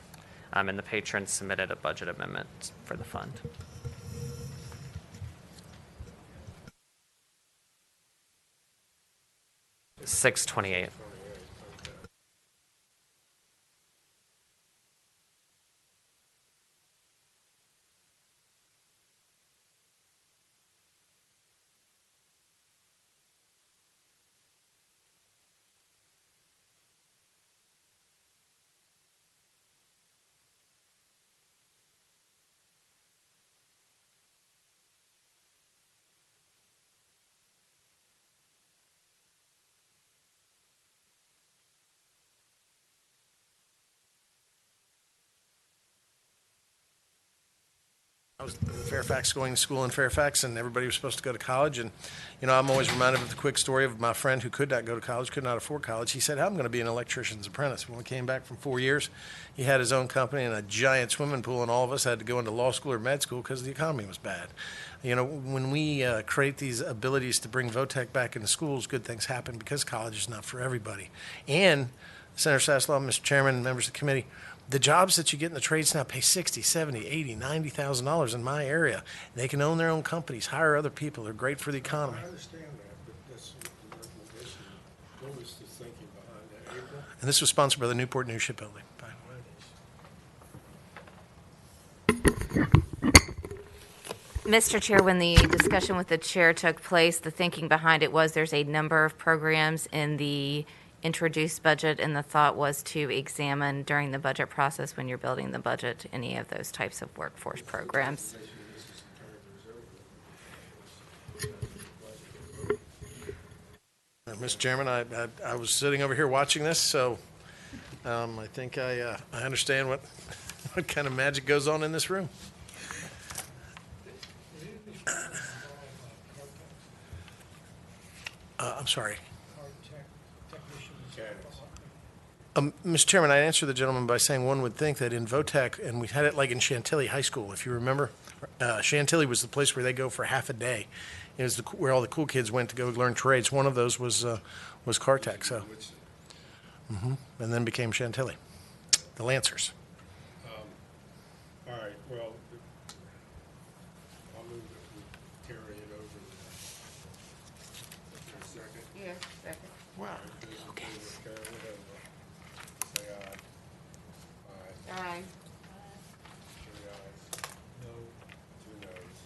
And the patron submitted a budget amendment for the fund. $628. I was in Fairfax, going to school in Fairfax, and everybody was supposed to go to college. And, you know, I'm always reminded of the quick story of my friend who could not go to college, could not afford college. He said, I'm going to be an electrician's apprentice. When we came back from 4 years, he had his own company and a giant swimming pool, and all of us had to go into law school or med school because the economy was bad. You know, when we create these abilities to bring VOTEC back into schools, good things happen because college is not for everybody. And Senator Saslaw, Mr. Chairman, members of the committee, the jobs that you get in the trades now pay $60,000, $70,000, $80,000, $90,000 in my area. They can own their own companies, hire other people. They're great for the economy. I understand that, but that's the recommendation. What was the thinking behind that, April? And this was sponsored by the Newport News Shipbuilding. Mr. Chair, when the discussion with the chair took place, the thinking behind it was there's a number of programs in the introduced budget, and the thought was to examine during the budget process when you're building the budget any of those types of workforce programs. Mr. Chairman, I was sitting over here watching this, so I think I understand what kind of magic goes on in this room. I'm sorry. Mechanics. Mr. Chairman, I answered the gentleman by saying one would think that in VOTEC, and we had it like in Chantilly High School, if you remember. Chantilly was the place where they go for half a day. It was where all the cool kids went to go learn trades. One of those was Cartech, so. And then became Chantilly, the Lancers. All right, well, I'll move that we carry it over. Is there a second? Yes, second. Wow. Okay. Carry it over. Say aye. Aye. Aye. 3 ayes. No. 2 noes.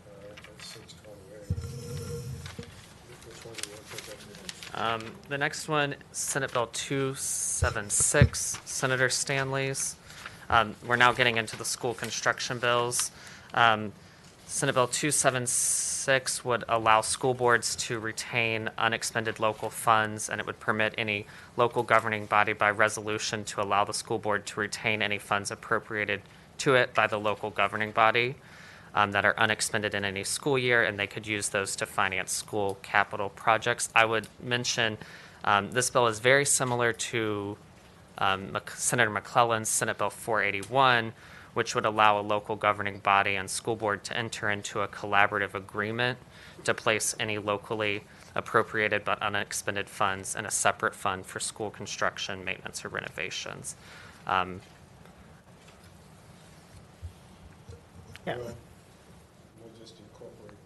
All right, that's 628. Which one do you want to take up next? The next one, Senate Bill 276, Senator Stanley's. We're now getting into the school construction bills. Senate Bill 276 would allow school boards to retain unexpended local funds, and it would permit any local governing body by resolution to allow the school board to retain any funds appropriated to it by the local governing body that are unexpended in any school year, and they could use those to finance school capital projects. I would mention this bill is very similar to Senator McClellan's Senate Bill 481, which would allow a local governing body and school board to enter into a collaborative agreement to place any locally appropriated but unexpended funds in a separate fund for school construction, maintenance, or renovations. Yeah. Well, we'll just incorporate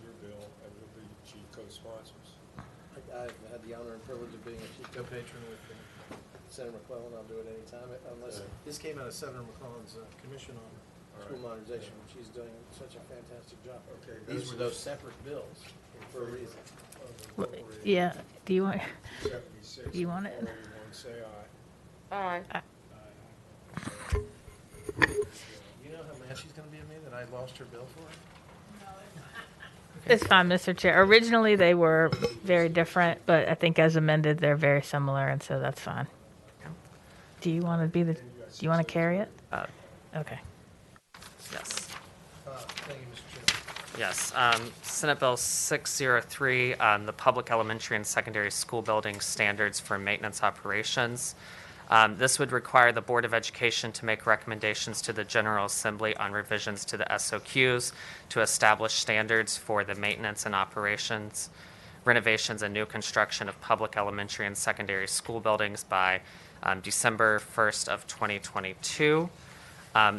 your bill and we'll be chief co-sponsors. I've had the honor and privilege of being a chief co-patron with Senator McClellan. I'll do it anytime, unless this came out of Senator McClellan's commission on school modernization, which she's doing such a fantastic job. Okay, These were those separate bills for a reason. Yeah. Do you want? 76. You want it? 481, say aye. Aye. You know how mad she's gonna be at me that I lost her bill for her? It's fine, Mr. Chair. Originally, they were very different, but I think as amended, they're very similar, and so that's fine. Do you want to be the? Do you want to carry it? Okay. Yes. Thank you, Mr. Chairman. Yes. Senate Bill 603, the Public Elementary and Secondary School Building Standards for Maintenance Operations. This would require the Board of Education to make recommendations to the General Assembly on revisions to the SOQs to establish standards for the maintenance and operations, renovations, and new construction of public elementary and secondary school buildings by December 1st of 2022.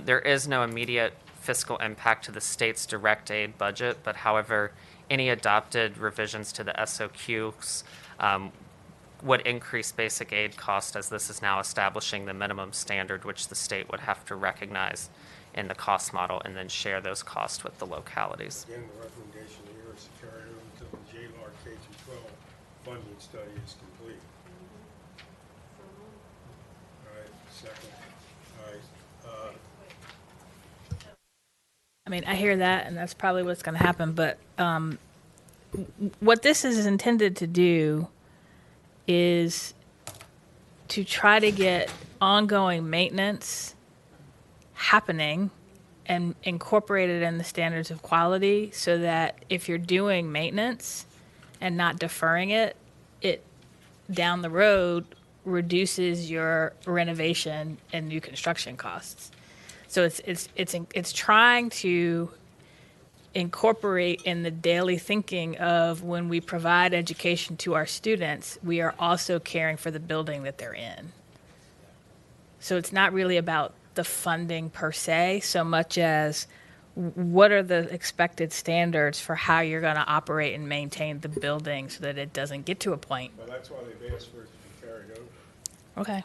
There is no immediate fiscal impact to the state's direct aid budget, but however, any adopted revisions to the SOQs would increase basic aid cost, as this is now establishing the minimum standard which the state would have to recognize in the cost model and then share those costs with the localities. Again, the recommendation here is to carry over until the JLAR K-12 funding study is complete. All right, second. All right, I mean, I hear that, and that's probably what's going to happen. But what this is intended to do is to try to get ongoing maintenance happening and incorporated in the standards of quality, so that if you're doing maintenance and not deferring it, it down the road reduces your renovation and new construction costs. So it's trying to incorporate in the daily thinking of when we provide education to our students, we are also caring for the building that they're in. So it's not really about the funding per se, so much as what are the expected standards for how you're going to operate and maintain the building so that it doesn't get to a point. well, that's why they've asked for it to be carried over. Okay.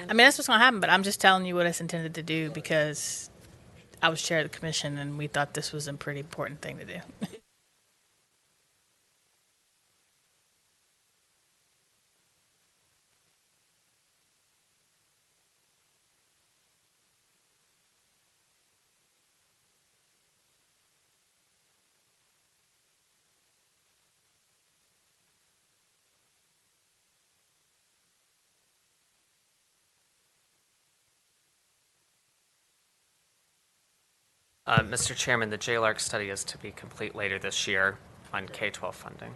I mean, that's what's going to happen, but I'm just telling you what it's intended to do because I was chair of the commission and we thought this was a pretty important thing to do. Mr. Chairman, the JLARC study is to be complete later this year on K-12 funding.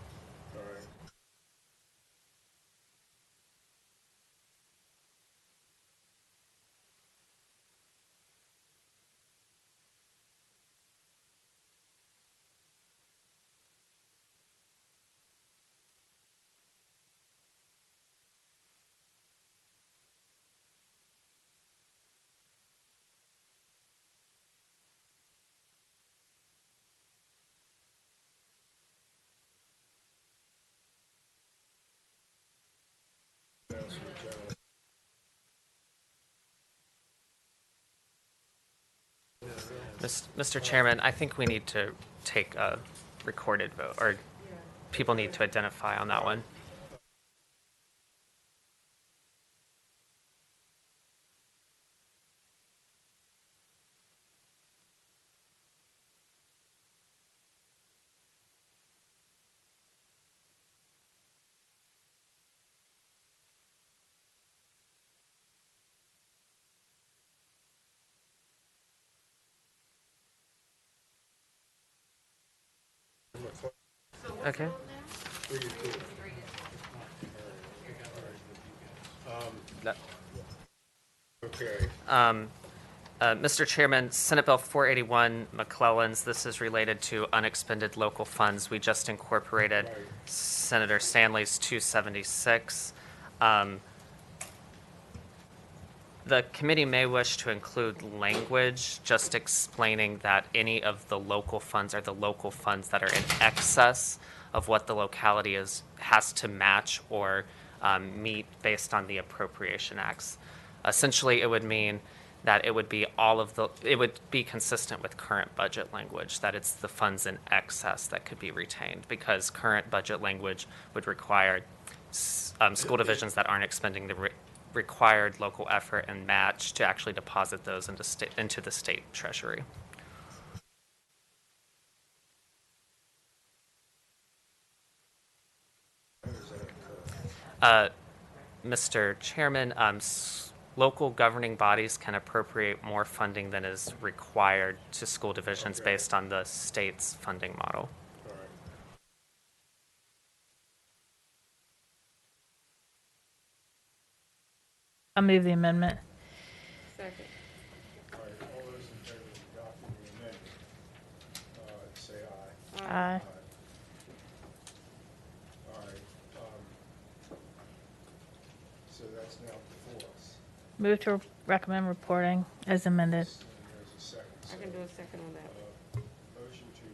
Mr. Chairman, I think we need to take a recorded vote, or people need to identify on that one. Okay. Okay. Mr. Chairman, Senate Bill 481, McClellan's, this is related to unexpended local funds. We just incorporated Senator Stanley's 276. The committee may wish to include language just explaining that any of the local funds are the local funds that are in excess of what the locality has to match or meet based on the Appropriation Acts. Essentially, it would mean that it would be it would be consistent with current budget language, that it's the funds in excess that could be retained, because current budget language would require school divisions that aren't expending the required local effort and match to actually deposit those into the state treasury. Mr. Chairman, local governing bodies can appropriate more funding than is required to school divisions based on the state's funding model. I'll move the amendment. Second. All right, all those in favor of adopting the amendment, say aye. Aye. All right, so that's now before us. Move to recommend reporting as amended. And there's a second. I can do a second on that. Motion to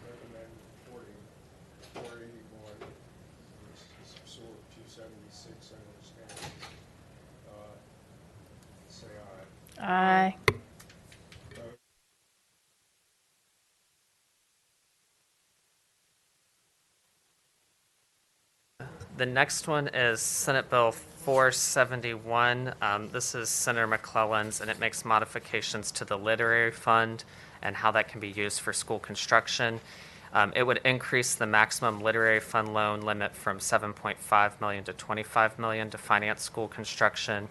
recommend reporting 481, this is sort of 276, I understand. Say aye. Aye. The next one is Senate Bill 471. This is Senator McClellan's, and it makes modifications to the literary fund and how that can be used for school construction. It would increase the maximum literary fund loan limit from $7.5 million to $25 million to finance school construction.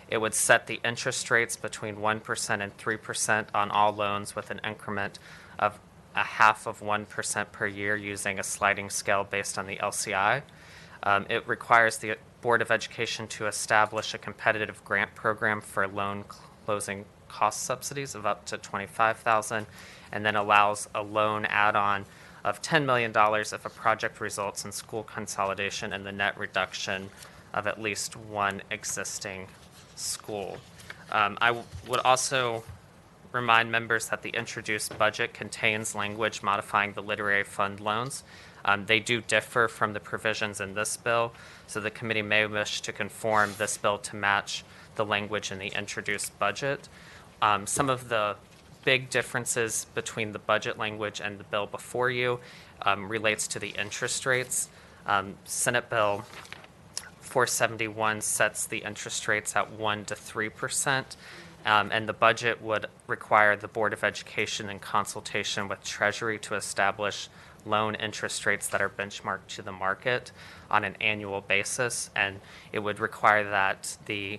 It would set the interest rates between 1% and 3% on all loans with an increment of 0.5% per year using a sliding scale based on the LCI. It requires the Board of Education to establish a competitive grant program for loan closing cost subsidies of up to $25,000, and then allows a loan add-on of $10 million if a project results in school consolidation and the net reduction of at least one existing school. I would also remind members that the introduced budget contains language modifying the literary fund loans. They do differ from the provisions in this bill, so the committee may wish to conform this bill to match the language in the introduced budget. Some of the big differences between the budget language and the bill before you relates to the interest rates. Senate Bill 471 sets the interest rates at 1 to 3%, and the budget would require the Board of Education in consultation with Treasury to establish loan interest rates that are benchmarked to the market on an annual basis, and it would require that the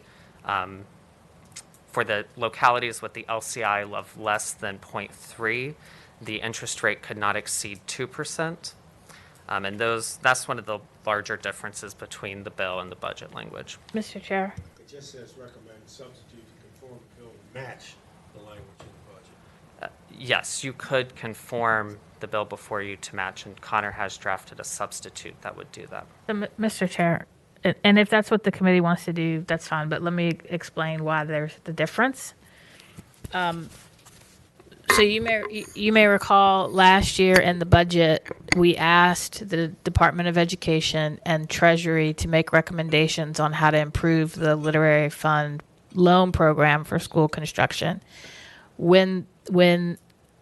For the localities with the LCI of less than 0.3, the interest rate could not exceed 2%. And that's one of the larger differences between the bill and the budget language. Mr. Chair. It just says recommend substitute to conform the bill to match the language in the budget. Yes, you could conform the bill before you to match, and Connor has drafted a substitute that would do that. Mr. Chair, and if that's what the committee wants to do, that's fine, but let me explain why there's the difference. So you may recall last year in the budget, we asked the Department of Education and Treasury to make recommendations on how to improve the literary fund loan program for school construction. When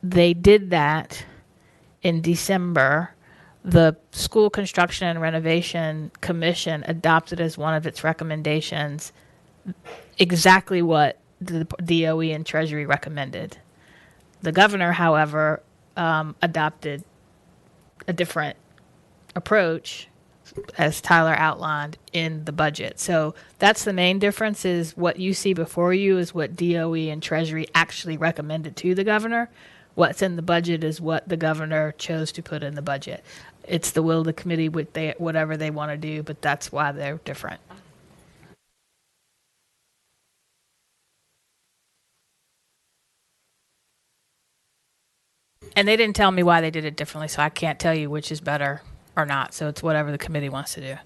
they did that in December, the School Construction and Renovation Commission adopted as one of its recommendations exactly what the DOE and Treasury recommended. The governor, however, adopted a different approach, as Tyler outlined in the budget. So that's the main difference, is what you see before you is what DOE and Treasury actually recommended to the governor. What's in the budget is what the governor chose to put in the budget. It's the will of the committee, whatever they want to do, but that's why they're different. And they didn't tell me why they did it differently, so I can't tell you which is better or not. So it's whatever the committee wants to do.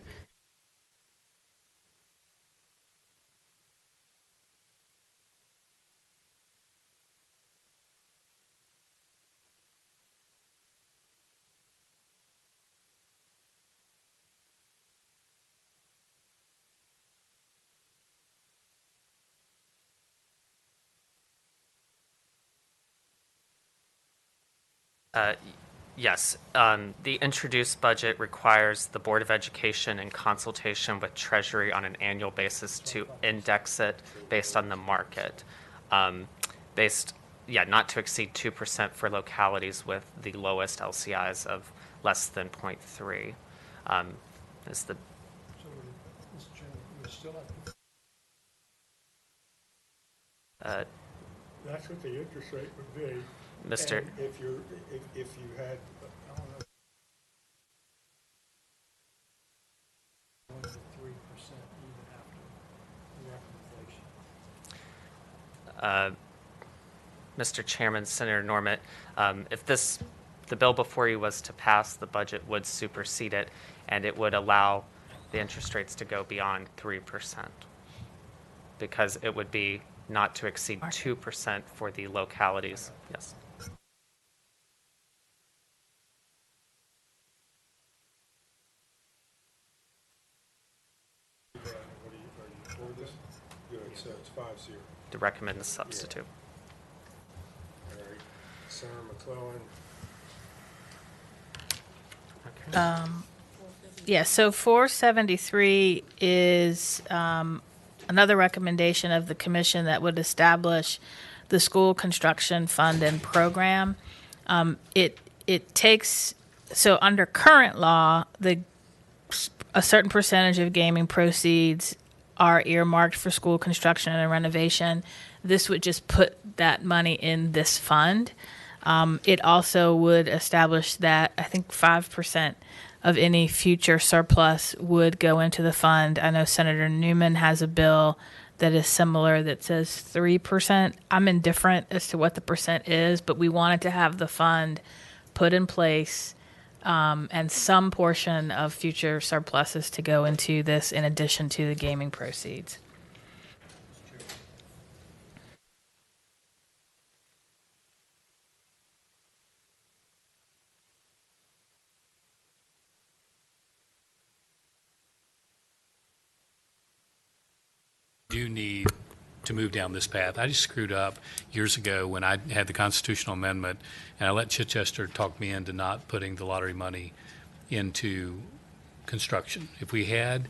Yes, the introduced budget requires the Board of Education in consultation with Treasury on an annual basis to index it based on the market. Not to exceed 2% for localities with the lowest LCIs of less than 0.3. Is the So, Mr. Chairman, we're still at That's what the interest rate would be. Mr. And if you had, I don't know, 1 to 3% even after the recommendation. Mr. Chairman, Senator Normet, if the bill before you was to pass, the budget would supersede it, and it would allow the interest rates to go beyond 3%, because it would be not to exceed 2% for the localities. Yes. Are you for this? Good, so it's 5-0. To recommend the substitute. All right, Senator McClellan. Yeah, so 473 is another recommendation of the commission that would establish the school construction fund and program. It takes, so under current law, a certain percentage of gaming proceeds are earmarked for school construction and renovation. This would just put that money in this fund. It also would establish that I think 5% of any future surplus would go into the fund. I know Senator Newman has a bill that is similar that says 3%. I'm indifferent as to what the percent is, but we wanted to have the fund put in place and some portion of future surpluses to go into this in addition to the gaming proceeds. Do need to move down this path. I just screwed up years ago when I had the constitutional amendment, and I let Chichester talk me into not putting the lottery money into construction. If we had,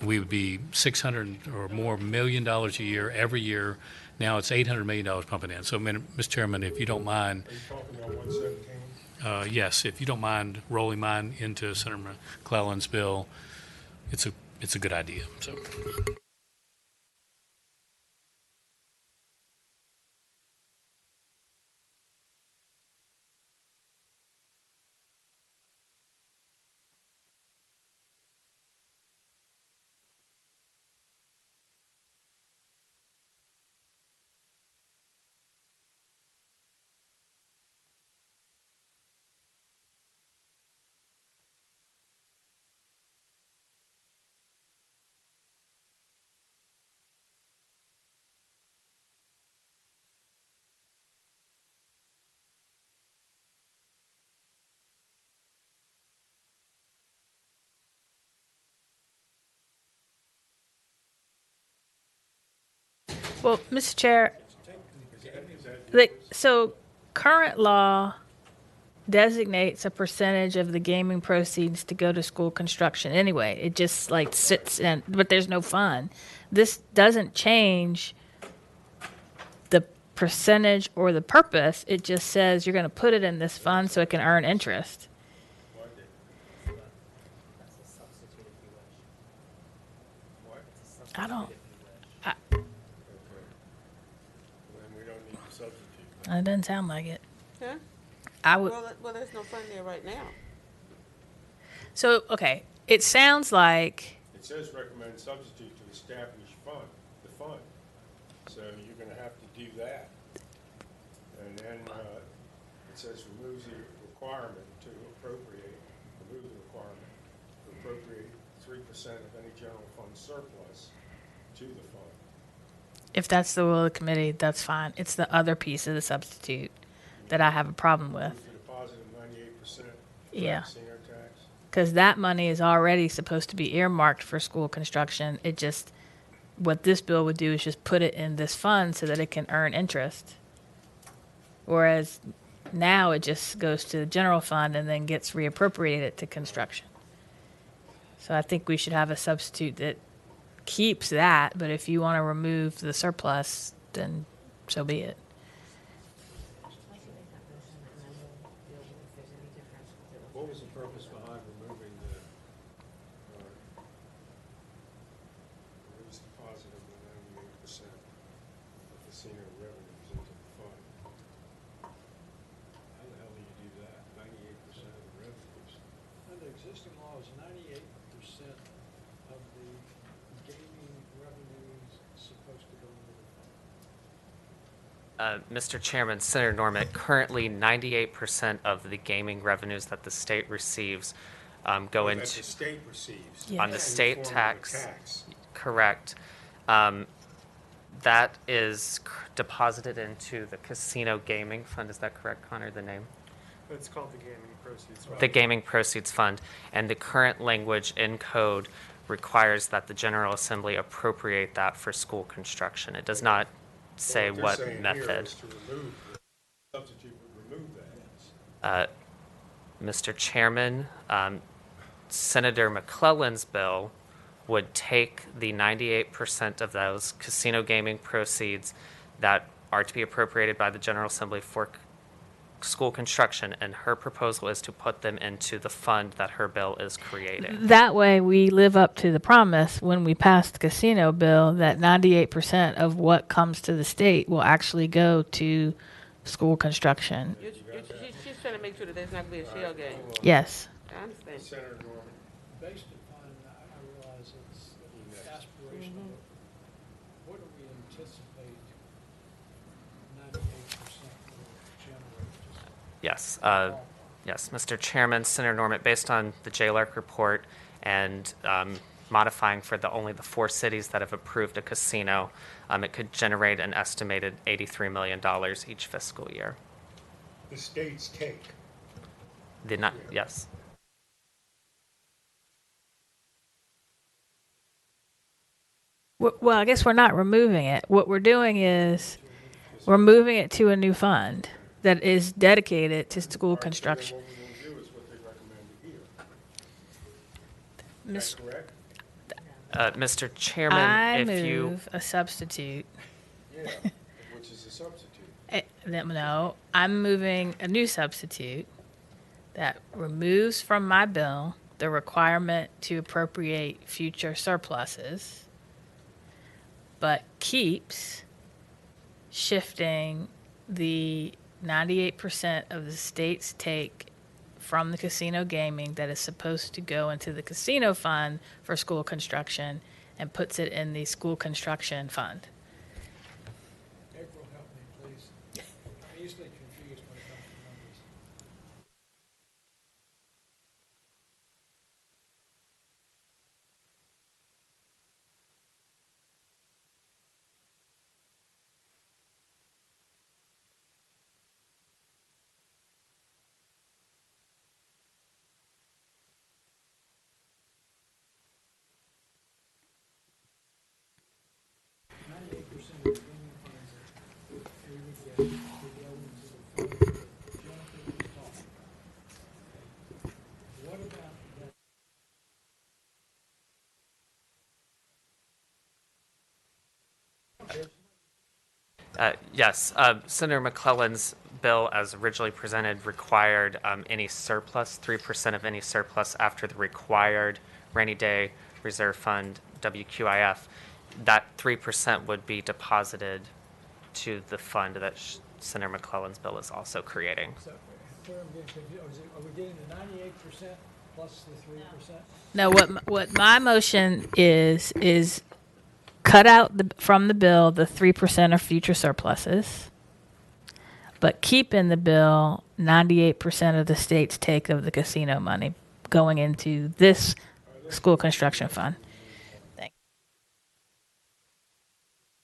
we would be $600 or more million a year every year. Now it's $800 million pumping in. So, Mr. Chairman, if you don't mind, Are you talking about 117? yes, if you don't mind rolling mine into Senator McClellan's bill, it's a good idea. So. Well, Mr. Chair, so current law designates a percentage of the gaming proceeds to go to school construction anyway. It just like sits in, but there's no fund. This doesn't change the percentage or the purpose. It just says you're going to put it in this fund so it can earn interest. I don't. Then we don't need to substitute. It doesn't sound like it. Huh? I would. Well, there's no fund there right now. So okay, it sounds like It says recommend substitute to establish fund, the fund. So you're gonna have to do that. And then, it says removes the requirement to appropriate, remove the requirement to appropriate 3% of any general fund surplus to the fund. if that's the will of the committee, that's fine. It's the other piece of the substitute that I have a problem with. Move the deposit of 98% Yeah. casino tax. Because that money is already supposed to be earmarked for school construction. It just, what this bill would do is just put it in this fund so that it can earn interest. Whereas now it just goes to the general fund and then gets reappropriated to construction. So I think we should have a substitute that keeps that, but if you want to remove the surplus, then so be it. What was the purpose behind removing the, reduce deposit of the 98% of casino revenues into the fund? How the hell do you do that? 98% of the revenues? Under existing law is 98% of the gaming revenues supposed to go into the fund. Mr. Chairman, Senator Normick, currently 98% of the gaming revenues that the state receives go That into the state receives. Yes. on the in state form of a tax. tax. Correct. That is deposited into the casino gaming fund. Is that correct, Connor? The name? It's called the gaming proceeds fund. The gaming proceeds fund, and the current language in code requires that the General Assembly appropriate that for school construction. It does not say What what they're saying here method. is to remove, the substitute would remove that. Mr. Chairman, Senator McClellan's bill would take the 98% of those casino gaming proceeds that are to be appropriated by the General Assembly for school construction, and her proposal is to put them into the fund that her bill is creating. That way we live up to the promise when we pass the casino bill that 98% of what comes to the state will actually go to school construction. She's trying to make sure that there's not going to be a shell game. Yes. I understand. Senator Norman. Based upon, I realize it's aspirational, but what do we anticipate 98% will generate? Yes, yes, Mr. Chairman, Senator Norman, based on the JLARC report and modifying for only the 4 cities that have approved a casino, it could generate an estimated $83 million each fiscal year. The state's take. Yes. Well, I guess we're not removing it. What we're doing is we're moving it to a new fund that is dedicated to school construction. What we're going to do is what they recommended here. Mis- Is that correct? Mr. Chairman, I if you move a substitute. Yeah, which is a substitute. No, I'm moving a new substitute that removes from my bill the requirement to appropriate future surpluses, but keeps shifting the 98% of the state's take from the casino gaming that is supposed to go into the casino fund for school construction and puts it in the school construction fund. April, help me, please. I'm easily confused when it comes to numbers. Yes, Senator McClellan's bill, as originally presented, required any surplus, 3% of any surplus after the required rainy day reserve fund, WQIF. That 3% would be deposited to the fund that Senator McClellan's bill is also creating. So, where I'm getting confused, are we getting the 98% plus the 3%? No, what my motion is cut out from the bill the 3% of future surpluses, but keep in the bill 98% of the state's take of the casino money going into this school construction fund. Thank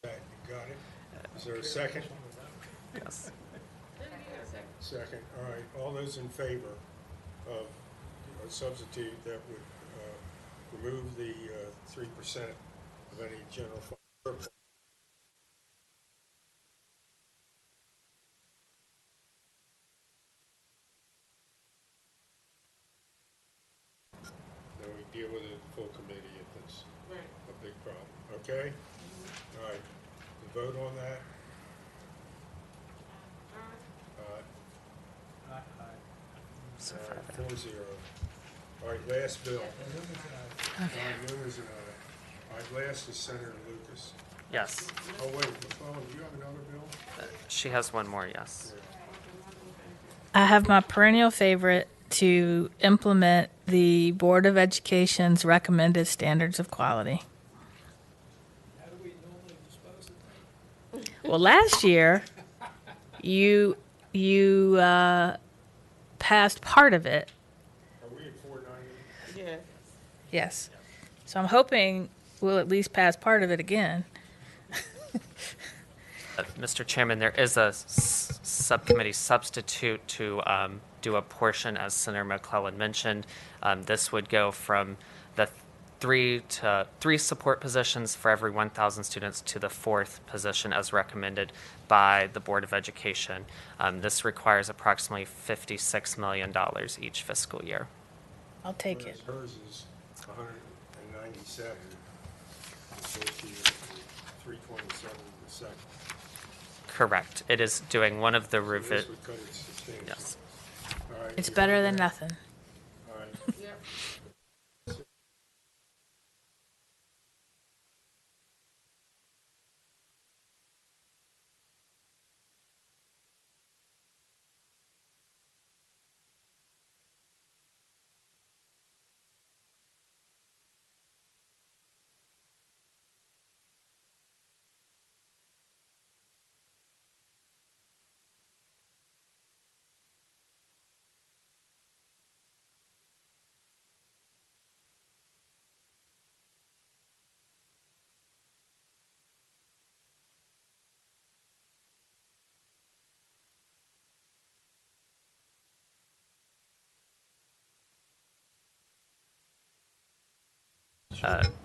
Okay, got it. Is there a second? Yes. Second, all right. All those in favor of a substitute that would remove the 3% of any general fund surplus? Then we deal with it in full committee if it's a big problem. Okay? All right. The vote on that? So All far, right, 4-0. All right, last bill. All right, Lewis and I. All right, last is Senator Lucas. yes, Oh, wait, McClellan, do you have another bill? she has one more, yes. I have my perennial favorite to implement the Board of Education's recommended standards of quality. How do we normally dispose of them? Well, last year, you passed part of it. Are we at 490? Yeah. Yes. So I'm hoping we'll at least pass part of it again. Mr. Chairman, there is a subcommittee substitute to do a portion, as Senator McClellan mentioned. This would go from the three support positions for every 1,000 students to the 4th position as recommended by the Board of Education. This requires approximately $56 million each fiscal year. I'll take it. Hers is 197. So she 327 in the second. Correct. It is doing one of the So revi- this would cut it substantially. Yes. All right, It's you better got than that? nothing. All right.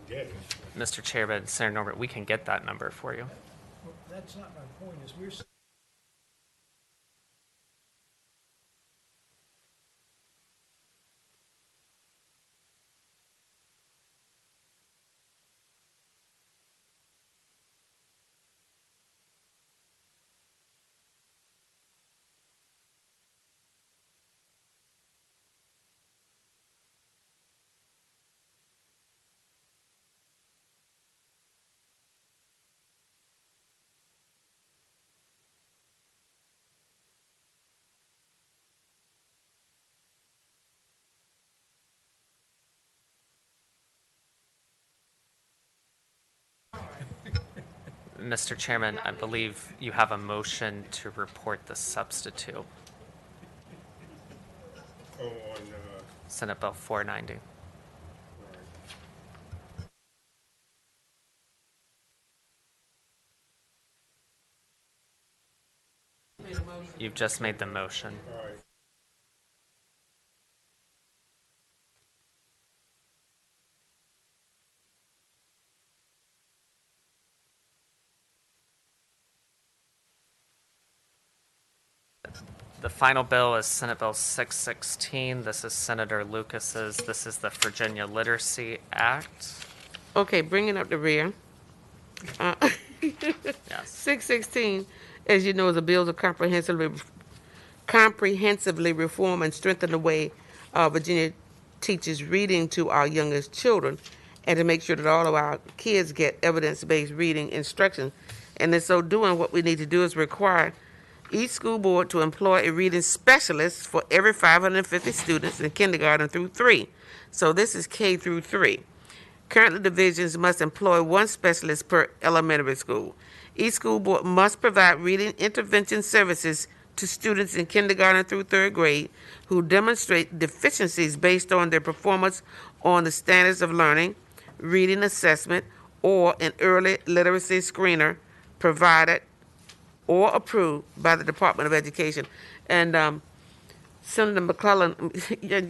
Get it. Mr. Chairman, Senator Norbert, we can get that number for you. Well, that's not my point, is we're Mr. Chairman, I believe you have a motion to report the substitute, Oh, on, Senate Bill 490. You've just made the motion. all right. The final bill is Senate Bill 616. This is Senator Lucas's. This is the Virginia Literacy Act. Okay, bringing up the rear. Uh, Yes. 616, as you know, is a bill to comprehensively reform and strengthen the way Virginia teaches reading to our youngest children, and to make sure that all of our kids get evidence-based reading instruction. And in so doing, what we need to do is require each school board to employ a reading specialist for every 550 students in kindergarten through 3. So this is K through 3. Currently, divisions must employ one specialist per elementary school. Each school board must provide reading intervention services to students in kindergarten through 3rd grade who demonstrate deficiencies based on their performance on the standards of learning, reading assessment, or an early literacy screener provided or approved by the Department of Education. And Senator McClellan,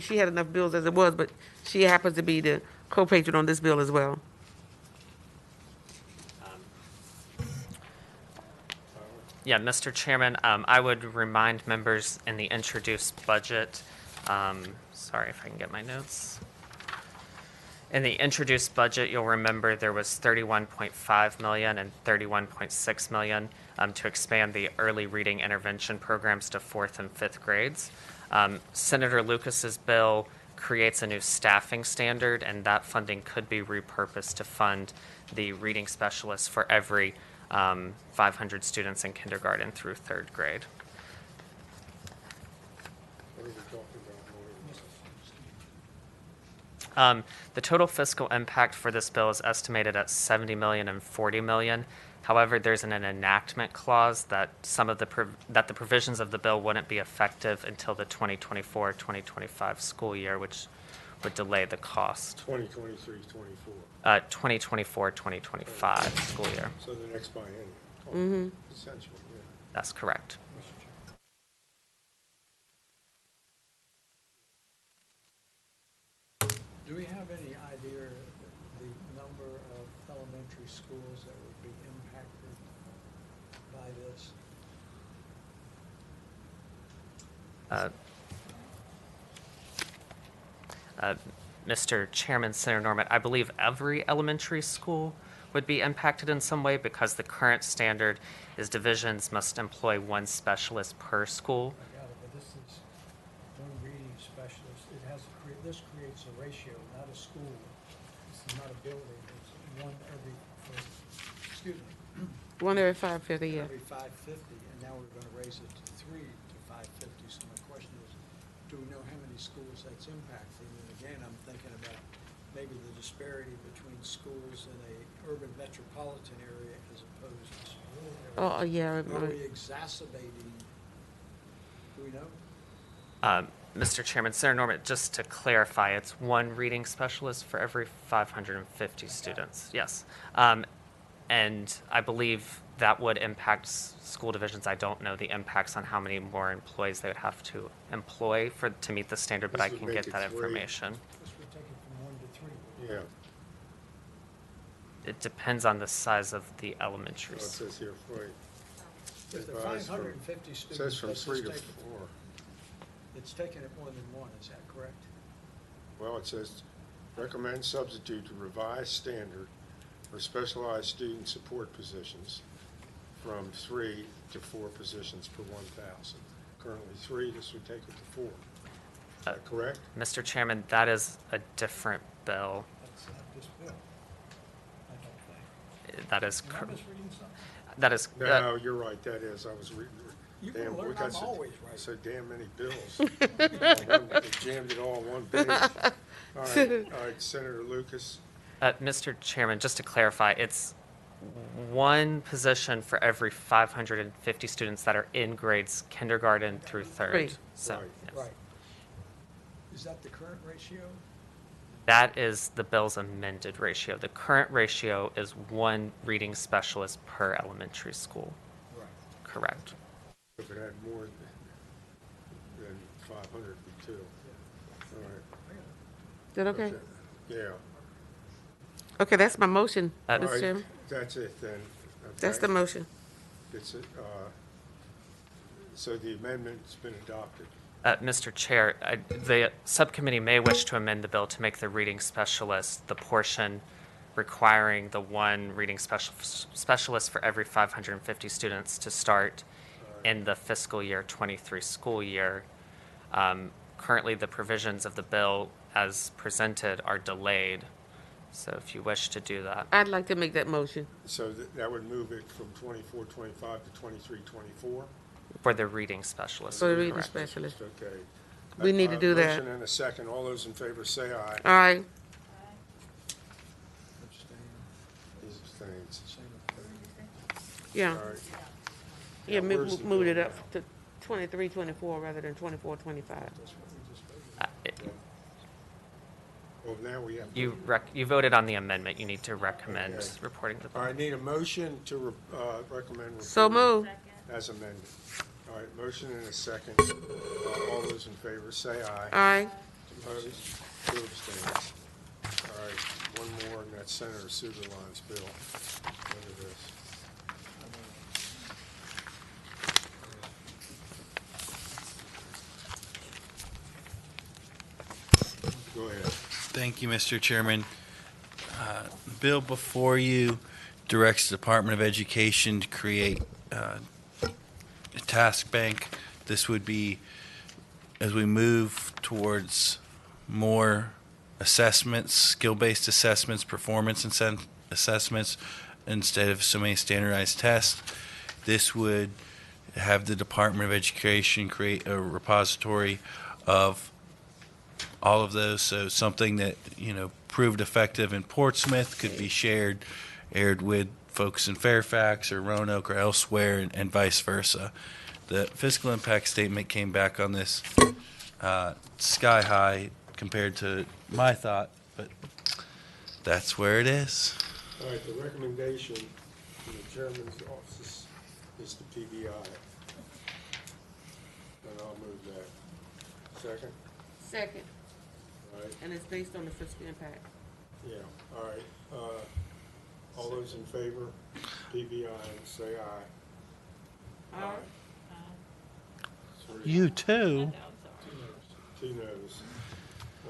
she had enough bills as it was, but she happens to be the co-patron on this bill as well. Yeah, Mr. Chairman, I would remind members in the introduced budget, sorry if I can get my notes. In the introduced budget, you'll remember there was $31.5 million and $31.6 million to expand the early reading intervention programs to 4th and 5th grades. Senator Lucas's bill creates a new staffing standard, and that funding could be repurposed to fund the reading specialists for every 500 students in kindergarten through 3rd grade. The total fiscal impact for this bill is estimated at $70 million and $40 million. However, there's an enactment clause that that the provisions of the bill wouldn't be effective until the 2024-2025 school year, which would delay the cost. 2023-24. 2024-2025 school year. So the next biennium. Essentially, yeah. That's correct. Do we have any idea the number of elementary schools that would be impacted by this? Mr. Chairman, Senator Norman, I believe every elementary school would be impacted in some way because the current standard is divisions must employ one specialist per school. I got it, but this is one reading specialist. It has, this creates a ratio, not a school. This is not a building. It's one every student. One every 550, yeah. Every 550, and now we're going to raise it to 3 to 550. So my question is, do we know how many schools that's impacting? And again, I'm thinking about maybe the disparity between schools in a urban metropolitan area as opposed to rural areas. Oh, yeah. Are we exacerbating, do we know? Mr. Chairman, Senator Norman, just to clarify, it's one reading specialist for every 550 students. Yes. And I believe that would impact school divisions. I don't know the impacts on how many more employees they would have to employ to meet the standard, but I can get that information. This would take it from 1 to 3. Yeah. It depends on the size of the elementary So it school. says here, right. If the Advised from- 550 It students. says from let's 3 to just take it- 4. It's taken it more than one, is that correct? Well, it says, recommend substitute to revised standard for specialized student support positions from 3 to 4 positions per 1,000. Currently 3, this would take it to 4. Is that correct? Mr. Chairman, that is a different bill. That's not this bill, I don't think. That is Am I misreading something? that is No, you're right, that is, I was reading. You Damn, can learn, we got I'm so- always right. So damn many bills. They jammed it all in one page. All right, Senator Lucas. Mr. Chairman, just to clarify, it's one position for every 550 students that are in grades kindergarten through 3rd. Right. So Right. yes. Right. Is that the current ratio? That is the bill's amended ratio. The current ratio is one reading specialist per elementary school. Right. Correct. If it had more than 500, it'd be 2. All right. Is that okay? Yeah. Okay, that's my motion, All Mr. right, Chairman. that's it then. That's Okay. the motion. It's, so the amendment's been adopted. Mr. Chair, the subcommittee may wish to amend the bill to make the reading specialist the portion requiring the one reading specialist for every 550 students to start in the fiscal year 23 school year. Currently, the provisions of the bill as presented are delayed. So if you wish to do that. I'd like to make that motion. So that would move it from 24, 25 to 23, 24? For the reading specialist. For the reading correct. specialist. Okay. We need to do that. Motion and a second. All those in favor say aye. Aye. He abstains. Yeah. All right. Yeah, Now, where's the moved it bill up to 23, 24 rather than 24, 25. Well, now we have. You voted on the amendment. You need to recommend Okay. reporting the bill. All right, need a motion to recommend. So reporting moved. As amended. All right, motion and a second. All those in favor say aye. Aye. Opposed? 2 abstains. All right, one more, and that's Senator Superline's bill. Look at this. Go ahead. Thank you, Mr. Chairman. Bill before you directs the Department of Education to create a task bank. This would be, as we move towards more assessments, skill-based assessments, performance assessments, instead of so many standardized tests, this would have the Department of Education create a repository of all of those. So something that, proved effective in Portsmouth could be shared with folks in Fairfax or Roanoke or elsewhere, and vice versa. The fiscal impact statement came back on this sky high compared to my thought, but that's where it is. All right, the recommendation from the chairman's office is the PBI. And I'll move that. Second? Second. All right, And it's based on the fiscal impact. yeah, all right. All those in favor, PBI, say aye. Aye. Three. You too. 2 noes.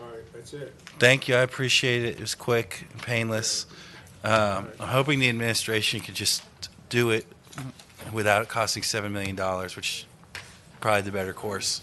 All right, that's it. Thank you. I appreciate it. It was quick and painless. I'm hoping the administration could just do it without it costing $7 million, which is probably the better course.